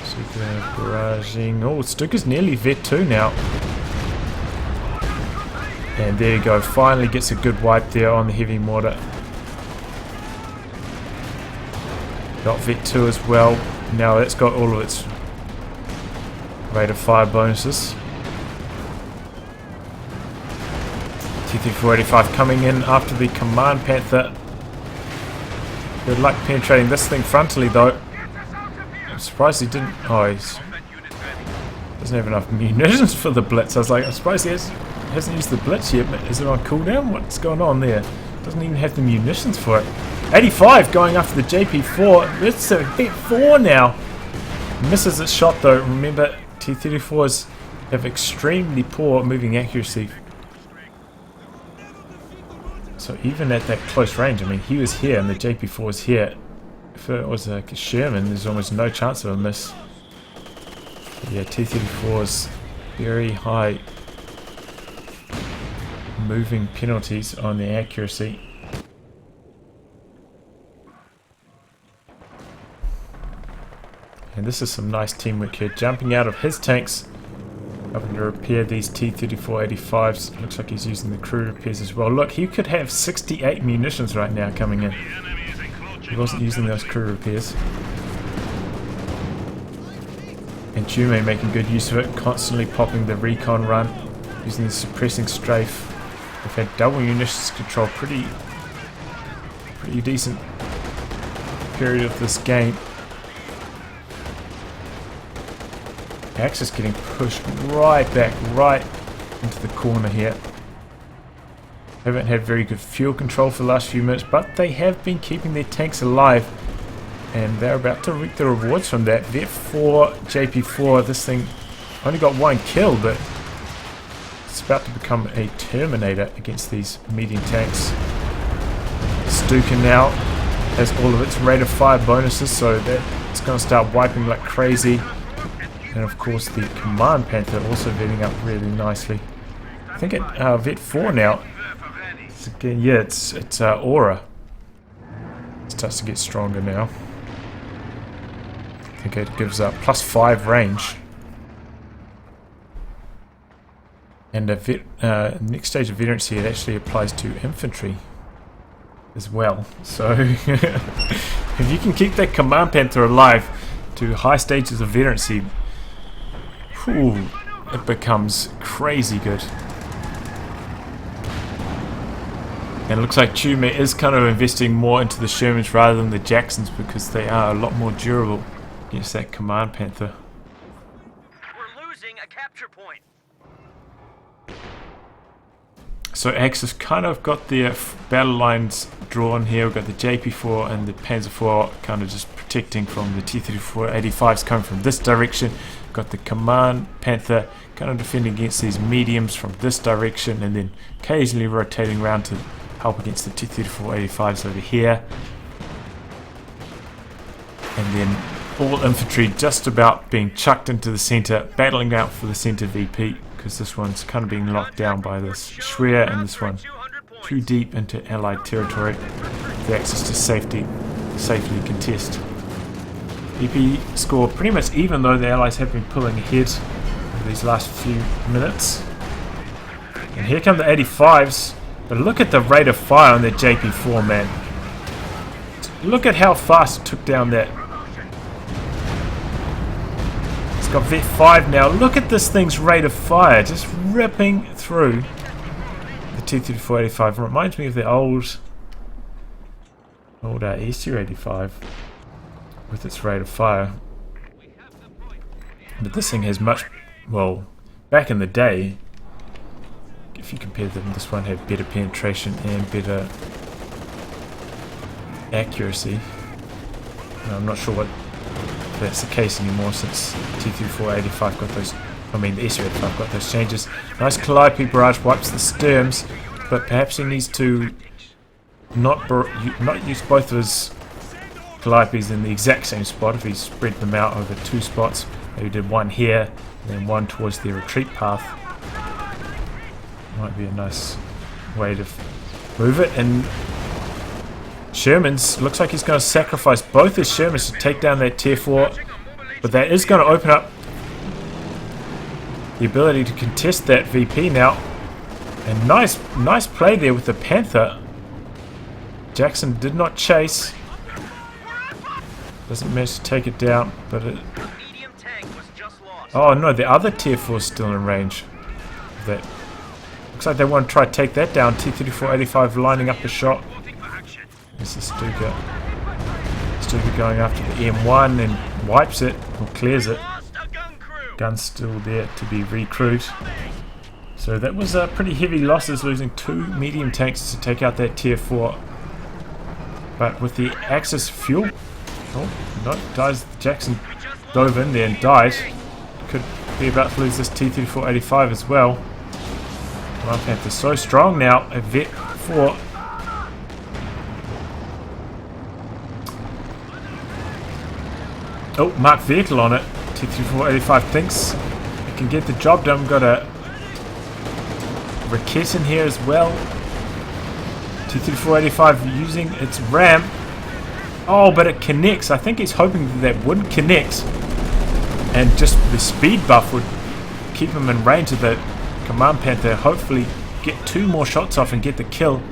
Super barraging. Oh, Stuka's nearly vet 2 now. And there you go. Finally gets a good wipe there on the heavy mortar. Got vet 2 as well. Now it's got all of its rate of fire bonuses. T-34-85 coming in after the Command Panther. Good luck penetrating this thing frontally though. I'm surprised he didn't. Oh, he doesn't have enough munitions for the blitz. I was like, I'm surprised he hasn't used the blitz yet. But is it on cooldown? What's going on there? Doesn't even have the munitions for it. 85 going after the JP4. It's a hit 4 now. Misses its shot though. Remember, T-34s have extremely poor moving accuracy. So even at that close range, I mean, he was here and the JP4 is here. If it was a Sherman, there's almost no chance of a miss. But yeah, T-34's very high moving penalties on the accuracy. And this is some nice teamwork here. Jumping out of his tanks, helping to repair these T-34-85s. Looks like he's using the crew repairs as well. Look, he could have 68 munitions right now coming in. He wasn't using those crew repairs. And TuMe making good use of it, constantly popping the recon run, using the suppressing strafe. They've had double munitions control pretty decent period of this game. Axis getting pushed right back, right into the corner here. Haven't had very good fuel control for the last few minutes, but they have been keeping their tanks alive. And they're about to reap the rewards from that. Vet 4, JP4, this thing only got 1 kill, but it's about to become a Terminator against these medium tanks. Stuka now has all of its rate of fire bonuses, so that it's going to start wiping like crazy. And of course the Command Panther also vetting up really nicely. I think at vet 4 now. Again, yeah, it's Aura. It starts to get stronger now. I think it gives +5 range. And next stage of veterancy, it actually applies to infantry as well. So if you can keep that Command Panther alive to high stages of veterancy, ooh, it becomes crazy good. And it looks like TuMe is kind of investing more into the Shermans rather than the Jacksons because they are a lot more durable against that Command Panther. We're losing a capture point. So Axis kind of got their battle lines drawn here. We've got the JP4 and the Panzer IV kind of just protecting from the T-34-85s coming from this direction. Got the Command Panther kind of defending against these mediums from this direction and then occasionally rotating around to help against the T-34-85s over here. And then all infantry just about being chucked into the center, battling out for the center VP because this one's kind of being locked down by this Schwer and this one too deep into Allied territory for access to safely contest. EP score pretty much even though the Allies have been pulling ahead over these last few minutes. And here come the 85s, but look at the rate of fire on that JP4, man. Look at how fast it took down that. It's got vet 5 now. Look at this thing's rate of fire, just ripping through the T-34-85. Reminds me of the old SU-85. With its rate of fire. But this thing has much, well, back in the day, if you compare them, this one had better penetration and better accuracy. I'm not sure if that's the case anymore since T-34-85 got those, I mean the SU-85 got those changes. Nice Calliope barrage wipes the Sturms. but perhaps he needs to not use both of his Calipes in the exact same spot. If he spread them out over 2 spots, maybe did one here and then one towards the retreat path, might be a nice way to move it. And Sherman's looks like he's going to sacrifice both his Shermans to take down that tier 4, but that is going to open up the ability to contest that VP now. And nice play there with the Panther. Jackson did not chase. Doesn't manage to take it down, but it... Oh no, the other tier 4 is still in range. That looks like they want to try to take that down. T-34-85 lining up a shot. This is Stuka. Stuka going after the M1 and wipes it, or clears it. Gun's still there to be recruited. So that was pretty heavy losses, losing 2 medium tanks to take out that tier 4. But with the Axis fuel... Oh, no, dies. Jackson dove in there and died. Could be about to lose this T-34-85 as well. Command Panther's so strong now at Vet 4. Oh, marked vehicle on it. T-34-85 thinks it can get the job done. We've got a Raket in here as well. T-34-85 using its ramp. Oh, but it connects. I think he's hoping that would connect, and just the speed buff would keep him in range of the Command Panther. Hopefully get 2 more shots off and get the kill.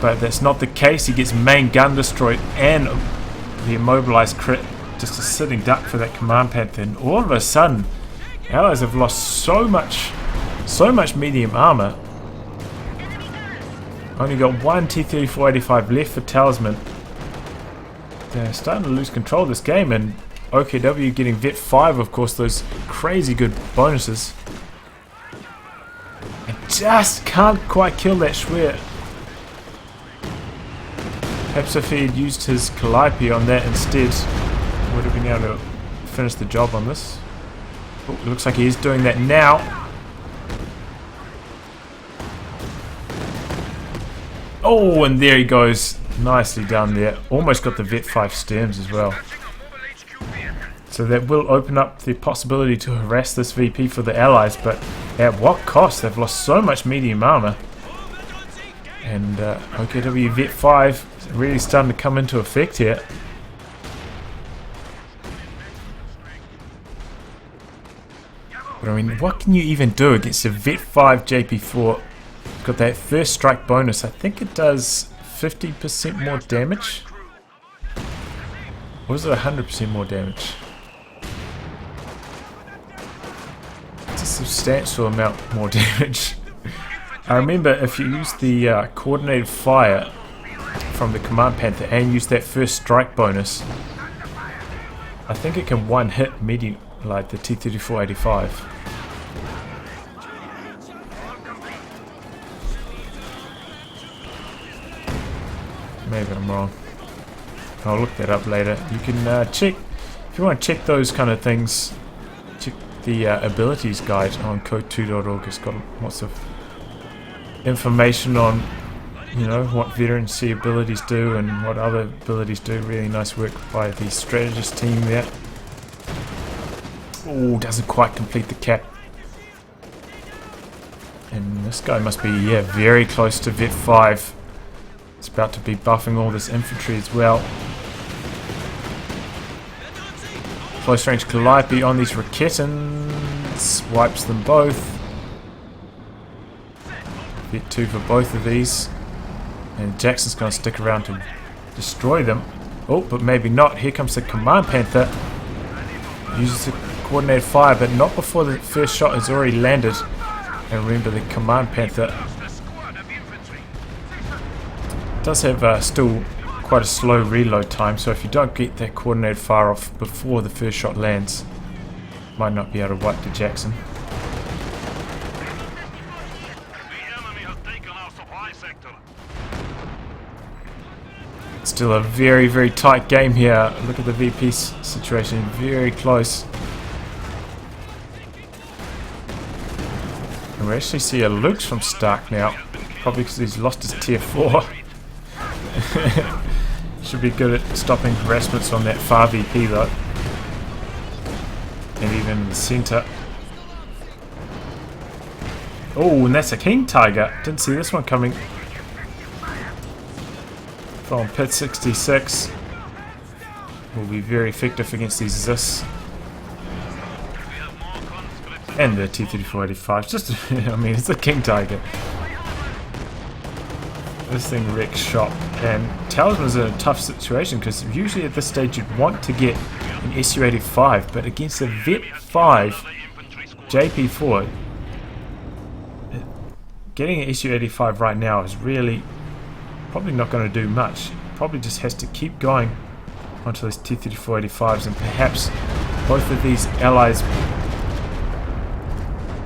But that's not the case. He gets main gun destroyed and the immobilized crit. Just a sitting duck for that Command Panther. And all of a sudden, Allies have lost so much medium armor. Only got 1 T-34-85 left for Talisman. They're starting to lose control of this game, and OKW getting Vet 5, of course, those crazy good bonuses. And just can't quite kill that Schwer. Perhaps if he had used his Calliope on that instead, would have been able to finish the job on this. Oh, it looks like he is doing that now. Oh, and there he goes. Nicely done there. Almost got the Vet 5 stems as well. So that will open up the possibility to harass this VP for the Allies, but at what cost? They've lost so much medium armor. And OKW Vet 5 really starting to come into effect here. But I mean, what can you even do against a Vet 5 JP4? Got that first strike bonus. I think it does 50% more damage. Or is it 100% more damage? It's a substantial amount more damage. I remember if you use the coordinated fire from the Command Panther and use that first strike bonus, I think it can one hit medium like the T-34-85. Maybe I'm wrong. I'll look that up later. You can check, if you want to check those kind of things, check the abilities guide on COH2.org. It's got lots of information on, you know, what veteran C abilities do and what other abilities do. Really nice work by the strategist team there. Oh, doesn't quite complete the cap. And this guy must be, yeah, very close to Vet 5. It's about to be buffing all this infantry as well. Close range Calliope on these Raketans. Wipes them both. Vet 2 for both of these. And Jackson's going to stick around to destroy them. Oh, but maybe not. Here comes the Command Panther. Uses the coordinated fire, but not before the first shot has already landed. And remember, the Command Panther does have still quite a slow reload time, so if you don't get that coordinated fire off before the first shot lands, might not be able to wipe the Jackson. It's still a very, very tight game here. Look at the VP situation, very close. And we actually see a Luke's from Stark now. Probably because he's lost his tier 4. Should be good at stopping harassments on that far VP though. And even in the center. Oh, and that's a King Tiger. Didn't see this one coming. From Pit66. Will be very effective against these Zis. And the T-3485. Just, I mean, it's a King Tiger. This thing wrecks shop. And Talisman's in a tough situation because usually at this stage you'd want to get an SU-85, but against a Vet 5 JP4, getting an SU-85 right now is really probably not going to do much. Probably just has to keep going onto those T-3485s, and perhaps both of these allies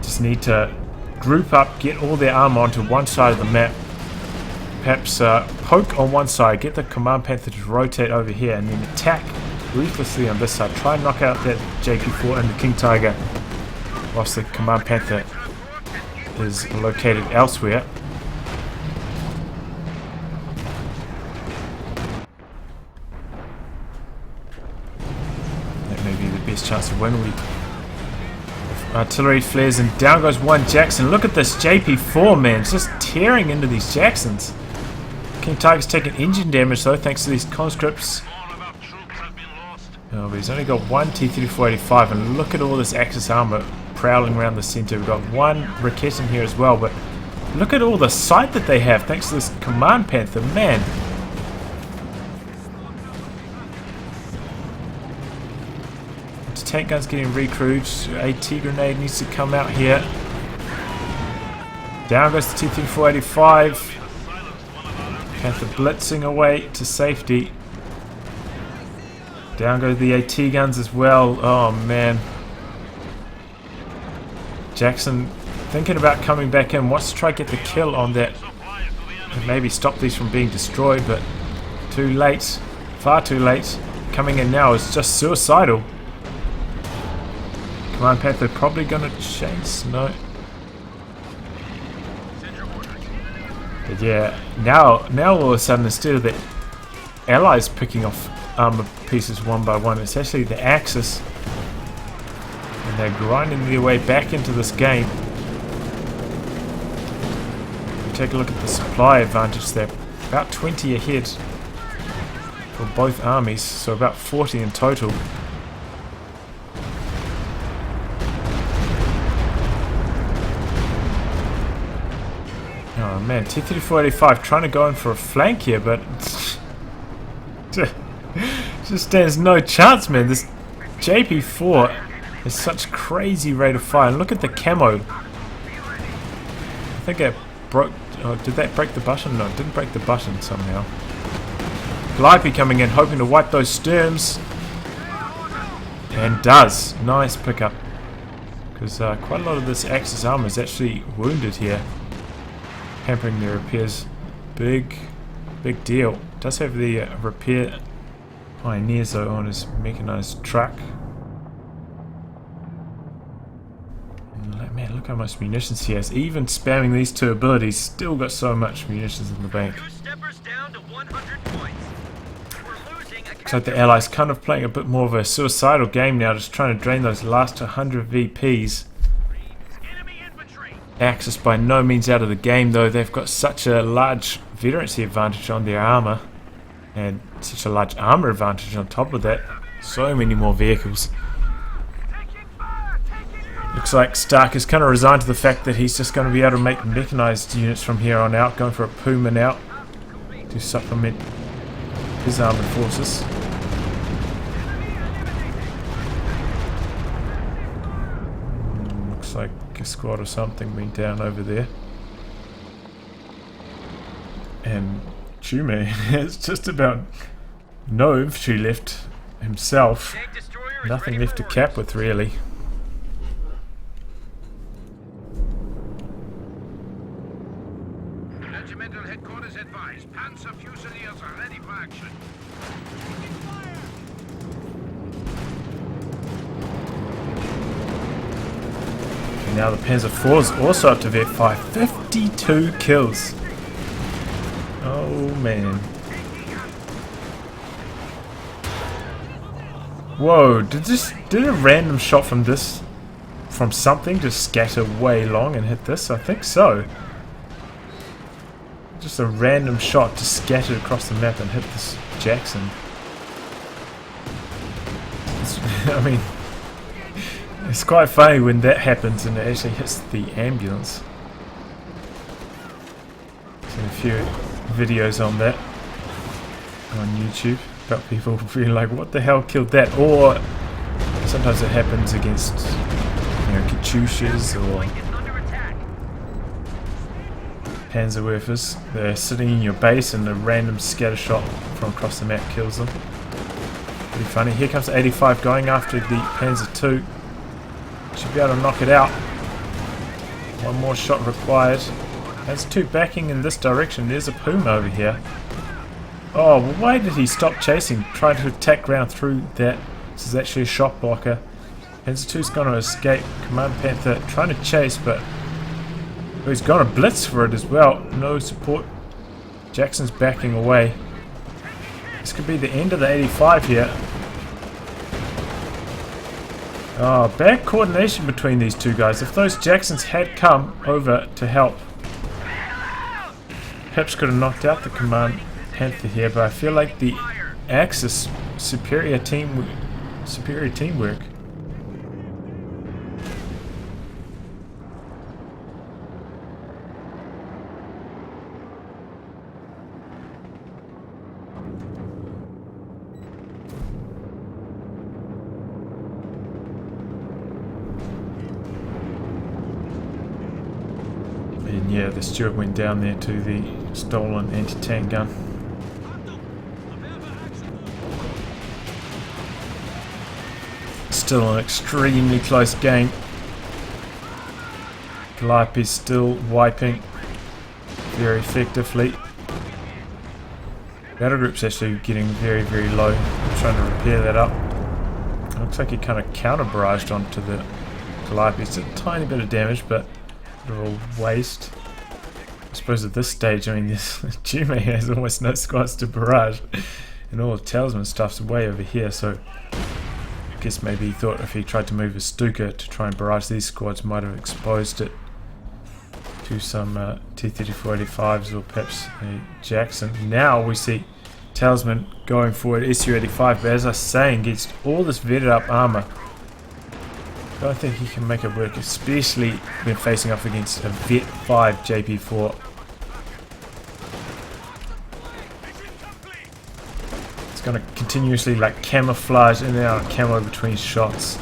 just need to group up, get all their armor onto one side of the map. Perhaps poke on one side, get the Command Panther to rotate over here, and then attack ruthlessly on this side. Try and knock out that JP4 and the King Tiger, whilst the Command Panther is located elsewhere. That may be the best chance to win. Artillery flares and down goes one Jackson. Look at this JP4, man. It's just tearing into these Jacksons. King Tiger's taking engine damage though, thanks to these conscripts. Oh, but he's only got one T-3485, and look at all this Axis armor prowling around the center. We've got one Raket in here as well, but look at all the sight that they have thanks to this Command Panther, man. Tank gun's getting recruited. AT grenade needs to come out here. Down goes the T-3485. Panther blitzing away to safety. Down go the AT guns as well. Oh man. Jackson thinking about coming back in. Wants to try to get the kill on that. And maybe stop these from being destroyed, but too late. Far too late. Coming in now is just suicidal. Command Panther probably gonna chase. No. But yeah, now all of a sudden, instead of the allies picking off armor pieces one by one, it's actually the Axis, and they're grinding their way back into this game. Take a look at the supply advantage there. About 20 ahead for both armies, so about 40 in total. Oh man, T-3485 trying to go in for a flank here, but just stands no chance, man. This JP4 has such crazy rate of fire. And look at the camo. I think it broke. Oh, did that break the button? No, it didn't break the button somehow. Glipey coming in, hoping to wipe those Sturms. And does. Nice pickup. Because quite a lot of this Axis armor is actually wounded here. Hampering the repairs. Big deal. Does have the repair pioneers though on his mechanized truck. And man, look how much munitions he has. Even spamming these two abilities, still got so much munitions in the bank. Looks like the Allies kind of playing a bit more of a suicidal game now, just trying to drain those last 100 VPs. Axis by no means out of the game though. They've got such a large veterancy advantage on their armor, and such a large armor advantage on top of that. So many more vehicles. Looks like Stark is kind of resigned to the fact that he's just going to be able to make mechanized units from here on out, going for a Puma now to supplement his armored forces. Looks like a squad or something went down over there. And TuMe has just about no infantry left himself. Nothing left to cap with, really. Regimental headquarters advised. Panzer Fusiliers are ready for action. now the Panzer IV's also up to vet 5. 52 kills. Oh man. Whoa, did a random shot from something just scatter way long and hit this? I think so. Just a random shot just scattered across the map and hit this Jackson. I mean, it's quite funny when that happens and it actually hits the ambulance. Seen a few videos on that on YouTube about people feeling like, what the hell killed that? Or sometimes it happens against, you know, Katyushas or Panzerwerfers. They're sitting in your base and a random scatter shot from across the map kills them. Pretty funny. Here comes the 85 going after the Panzer II. Should be able to knock it out. One more shot required. Panzer II backing in this direction. There's a Puma over here. Oh, well, why did he stop chasing? Try to attack ground through that. This is actually a shot blocker. Panzer II's going to escape. Command Panther trying to chase, but he's going to blitz for it as well. No support. Jackson's backing away. This could be the end of the 85 here. Oh, bad coordination between these two guys. If those Jacksons had come over to help, Pips could have knocked out the Command Panther here, but I feel like the Axis superior teamwork. And yeah, the Stewart went down there to the stolen anti-tank gun. Still an extremely close game. Calliope's still wiping very effectively. Battle group's actually getting very, very low. I'm trying to repair that up. It looks like he kind of counter-barraged onto the Calliope. It's a tiny bit of damage, but a little waste. I suppose at this stage, I mean, this TuMe has almost no squads to barrage, and all the Talisman stuff's way over here, so I guess maybe he thought if he tried to move his Stuka to try and barrage these squads, might have exposed it to some T-3485s or perhaps a Jackson. Now we see Talisman going forward, SU-85, but as I was saying, against all this vetted up armour, I don't think he can make it work, especially when facing off against a Vet 5 JP4. It's going to continuously like camouflage in and out of camo between shots.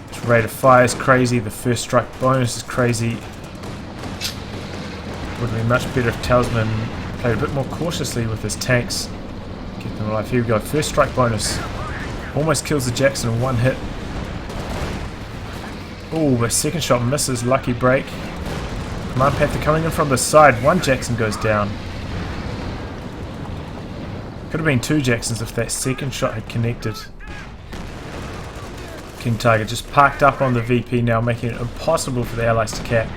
Its rate of fire is crazy, the first strike bonus is crazy. Would have been much better if Talisman played a bit more cautiously with his tanks. Keep them alive. Here we go, first strike bonus. Almost kills the Jackson in one hit. Oh, the second shot misses, lucky break. Command Panther coming in from the side, one Jackson goes down. Could have been two Jacksons if that second shot had connected. King Tiger just parked up on the VP now, making it impossible for the Allies to cap.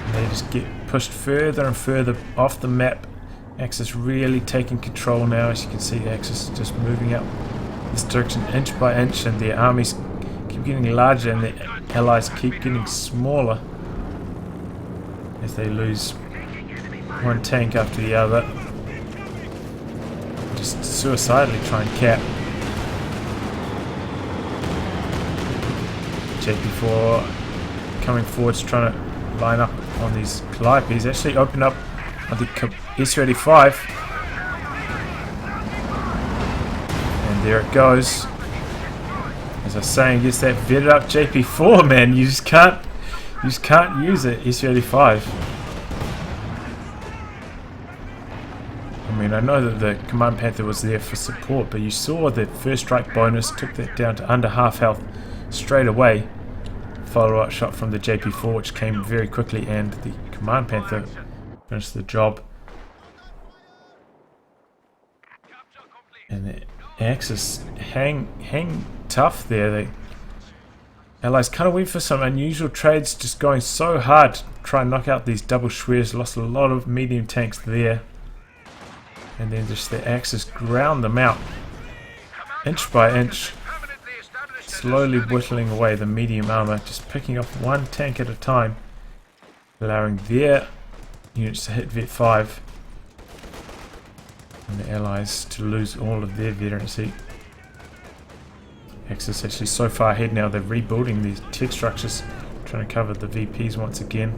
And they just get pushed further and further off the map. Axis really taking control now. As you can see, the Axis just moving up this direction inch by inch, and the armies keep getting larger and the Allies keep getting smaller as they lose one tank after the other. Just suicidally try and cap. JP4 coming forwards, trying to line up on these Calliopes. Actually opened up on the SU-85, and there it goes. As I was saying, against that vetted up JP4, man, you just can't use it. SU-85. I mean, I know that the Command Panther was there for support, but you saw the first strike bonus took that down to under half health straight away. Follow-up shot from the JP4, which came very quickly, and the Command Panther finished the job. And the Axis hang tough there. The Allies kind of went for some unusual trades, just going so hard to try and knock out these double Schwers. Lost a lot of medium tanks there. And then just the Axis ground them out. Inch by inch. Slowly whittling away the medium armor. Just picking off one tank at a time. Allowing their units to hit Vet 5. And the Allies to lose all of their veterancy. Axis actually so far ahead now, they're rebuilding these tech structures, trying to cover the VPs once again.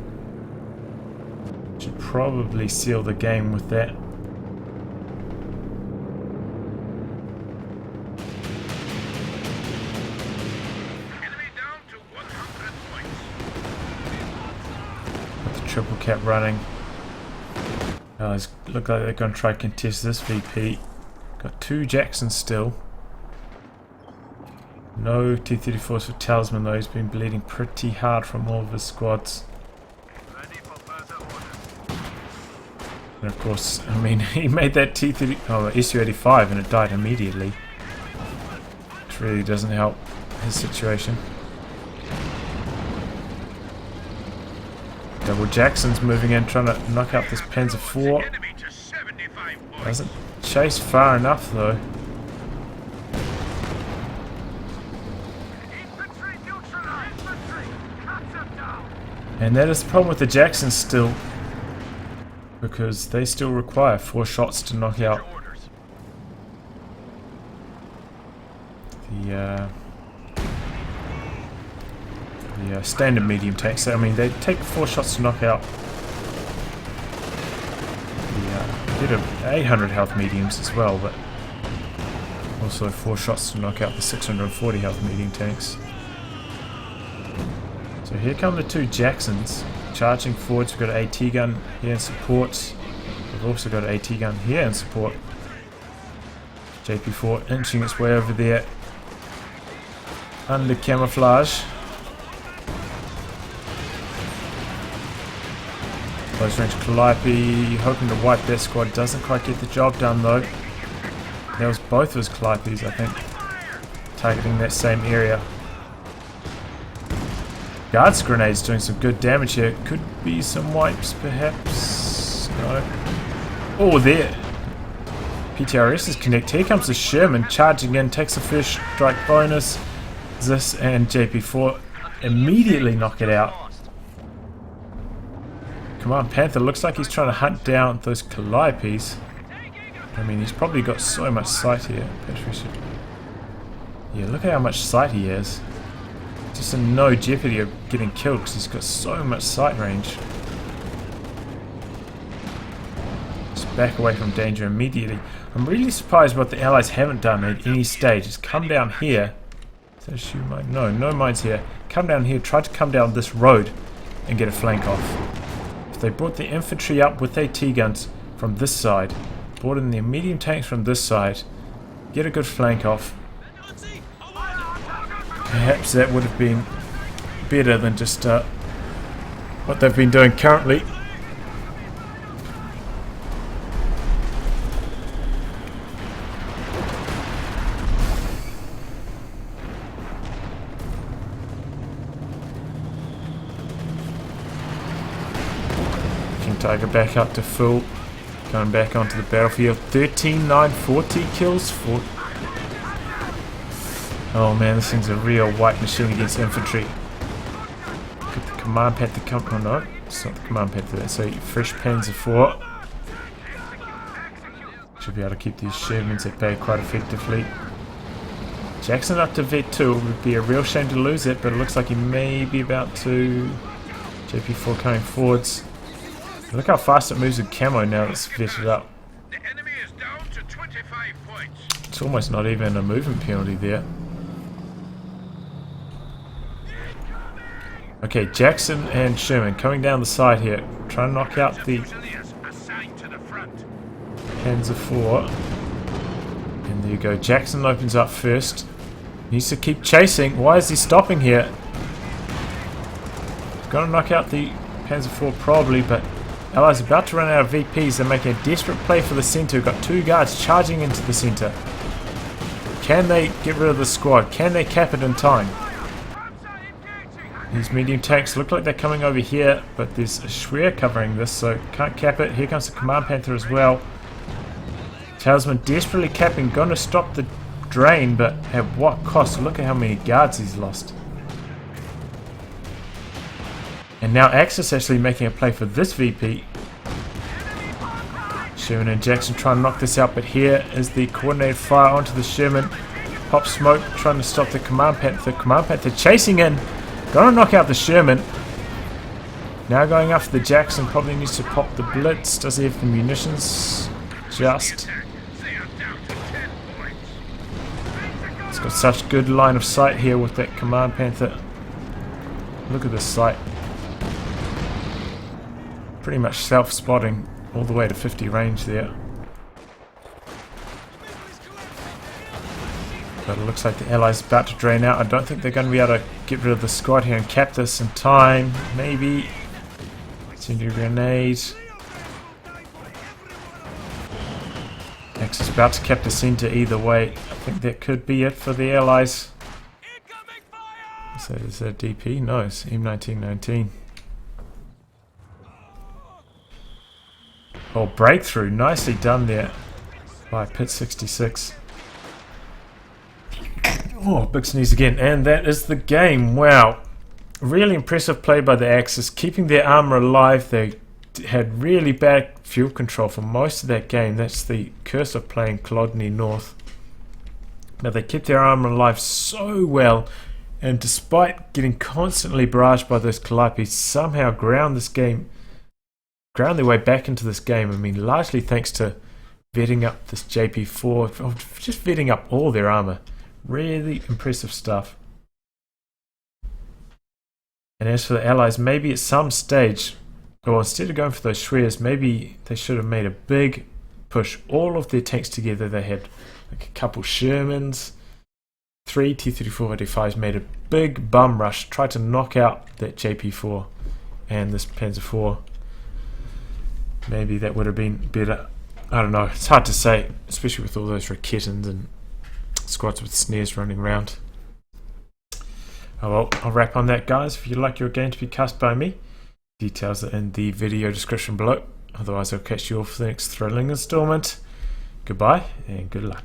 Should probably seal the game with that. Enemy down to 100 points. Got the triple cap running. Look like they're going to try to contest this VP. Got 2 Jacksons still. No T-34s for Talisman though, he's been bleeding pretty hard from all of his squads. Ready for further orders. And of course, I mean, he made that SU-85 and it died immediately. Which really doesn't help his situation. Double Jackson's moving in, trying to knock out this Panzer IV. Enemy to 75 points. Doesn't chase far enough though. And that is the problem with the Jacksons still, because they still require 4 shots to knock out the standard medium tanks. I mean, they take 4 shots to knock out the bit of 800 health mediums as well, but also 4 shots to knock out the 640 health medium tanks. So here come the 2 Jacksons charging forwards. We've got an AT gun here in support. We've also got an AT gun here in support. JP4 inching its way over there under camouflage. Close range Calliope hoping to wipe that squad. Doesn't quite get the job done though. That was both of his Calliopes, I think, targeting that same area. Guards grenades doing some good damage here. Could be some wipes, perhaps. No. Oh, there. PTRS is connect. Here comes the Sherman charging in, takes a first strike bonus. This and JP4 immediately knock it out. Command Panther looks like he's trying to hunt down those Calliopes. I mean, he's probably got so much sight here. Yeah, look at how much sight he has. Just in no jeopardy of getting killed because he's got so much sight range. Just back away from danger immediately. I'm really surprised what the Allies haven't done at any stage. Just come down here. No mines here. Come down here, try to come down this road and get a flank off. If they brought the infantry up with their T-guns from this side, brought in their medium tanks from this side, get a good flank off, perhaps that would have been better than just what they've been doing currently. King Tiger back up to full, going back onto the battlefield. 13,940 kills for. Oh man, this thing's a real white machine against infantry. Get the command pad to come. Oh no, it's not the command pad there. So fresh Panzer IV. Should be able to keep these Shermans at bay quite effectively. Jackson up to Vet 2. It would be a real shame to lose it, but it looks like he may be about to. JP4 coming forwards. Look how fast it moves with camo now that it's vetted up. The enemy is down to 25 points. It's almost not even a movement penalty there. Okay, Jackson and Sherman coming down the side here, trying to knock out the Panzer IV. And there you go, Jackson opens up first. Needs to keep chasing. Why is he stopping here? Gonna knock out the Panzer IV probably, but Allies about to run out of VPs. They're making a desperate play for the centre. We've got 2 guards charging into the centre. Can they get rid of the squad? Can they cap it in time? These medium tanks look like they're coming over here, but there's a Schwer covering this, so can't cap it. Here comes the Command Panther as well. Talisman desperately capping, going to stop the drain, but at what cost? Look at how many guards he's lost. And now Axis actually making a play for this VP. Sherman and Jackson trying to knock this out, but here is the coordinated fire onto the Sherman. Pop smoke, trying to stop the Command Panther. Command Panther chasing in. Gonna knock out the Sherman. Now going after the Jackson. Probably needs to pop the Blitz. Does he have the munitions? Just. It's got such good line of sight here with that Command Panther. Look at this sight. Pretty much self-spotting all the way to 50 range there. But it looks like the Allies are about to drain out. I don't think they're going to be able to get rid of the squad here and cap this in time. Maybe. Incendiary grenade. Axis about to cap the center either way. I think that could be it for the Allies. So is that DP? No, it's M1919. Oh, breakthrough. Nicely done there by Pit66. Oh, big sneeze again. And that is the game. Wow. Really impressive play by the Axis. Keeping their armor alive. They had really bad fuel control for most of that game. That's the curse of playing Kolodny North. But they kept their armor alive so well. And despite getting constantly barraged by those Calliope, somehow ground their way back into this game. I mean, largely thanks to vetting up this JP4, or just vetting up all their armor. Really impressive stuff. And as for the Allies, maybe at some stage, or instead of going for those Schwers, maybe they should have made a big push. All of their tanks together. They had like a couple Shermans, 3 T-34-85s, made a big bum rush, tried to knock out that JP4 and this Panzer IV. Maybe that would have been better. I don't know. It's hard to say, especially with all those Raketans and squads with snares running around. Oh well, I'll wrap on that, guys. If you'd like your game to be cast by me, details are in the video description below. Otherwise, I'll catch you all for the next thrilling installment. Goodbye and good luck.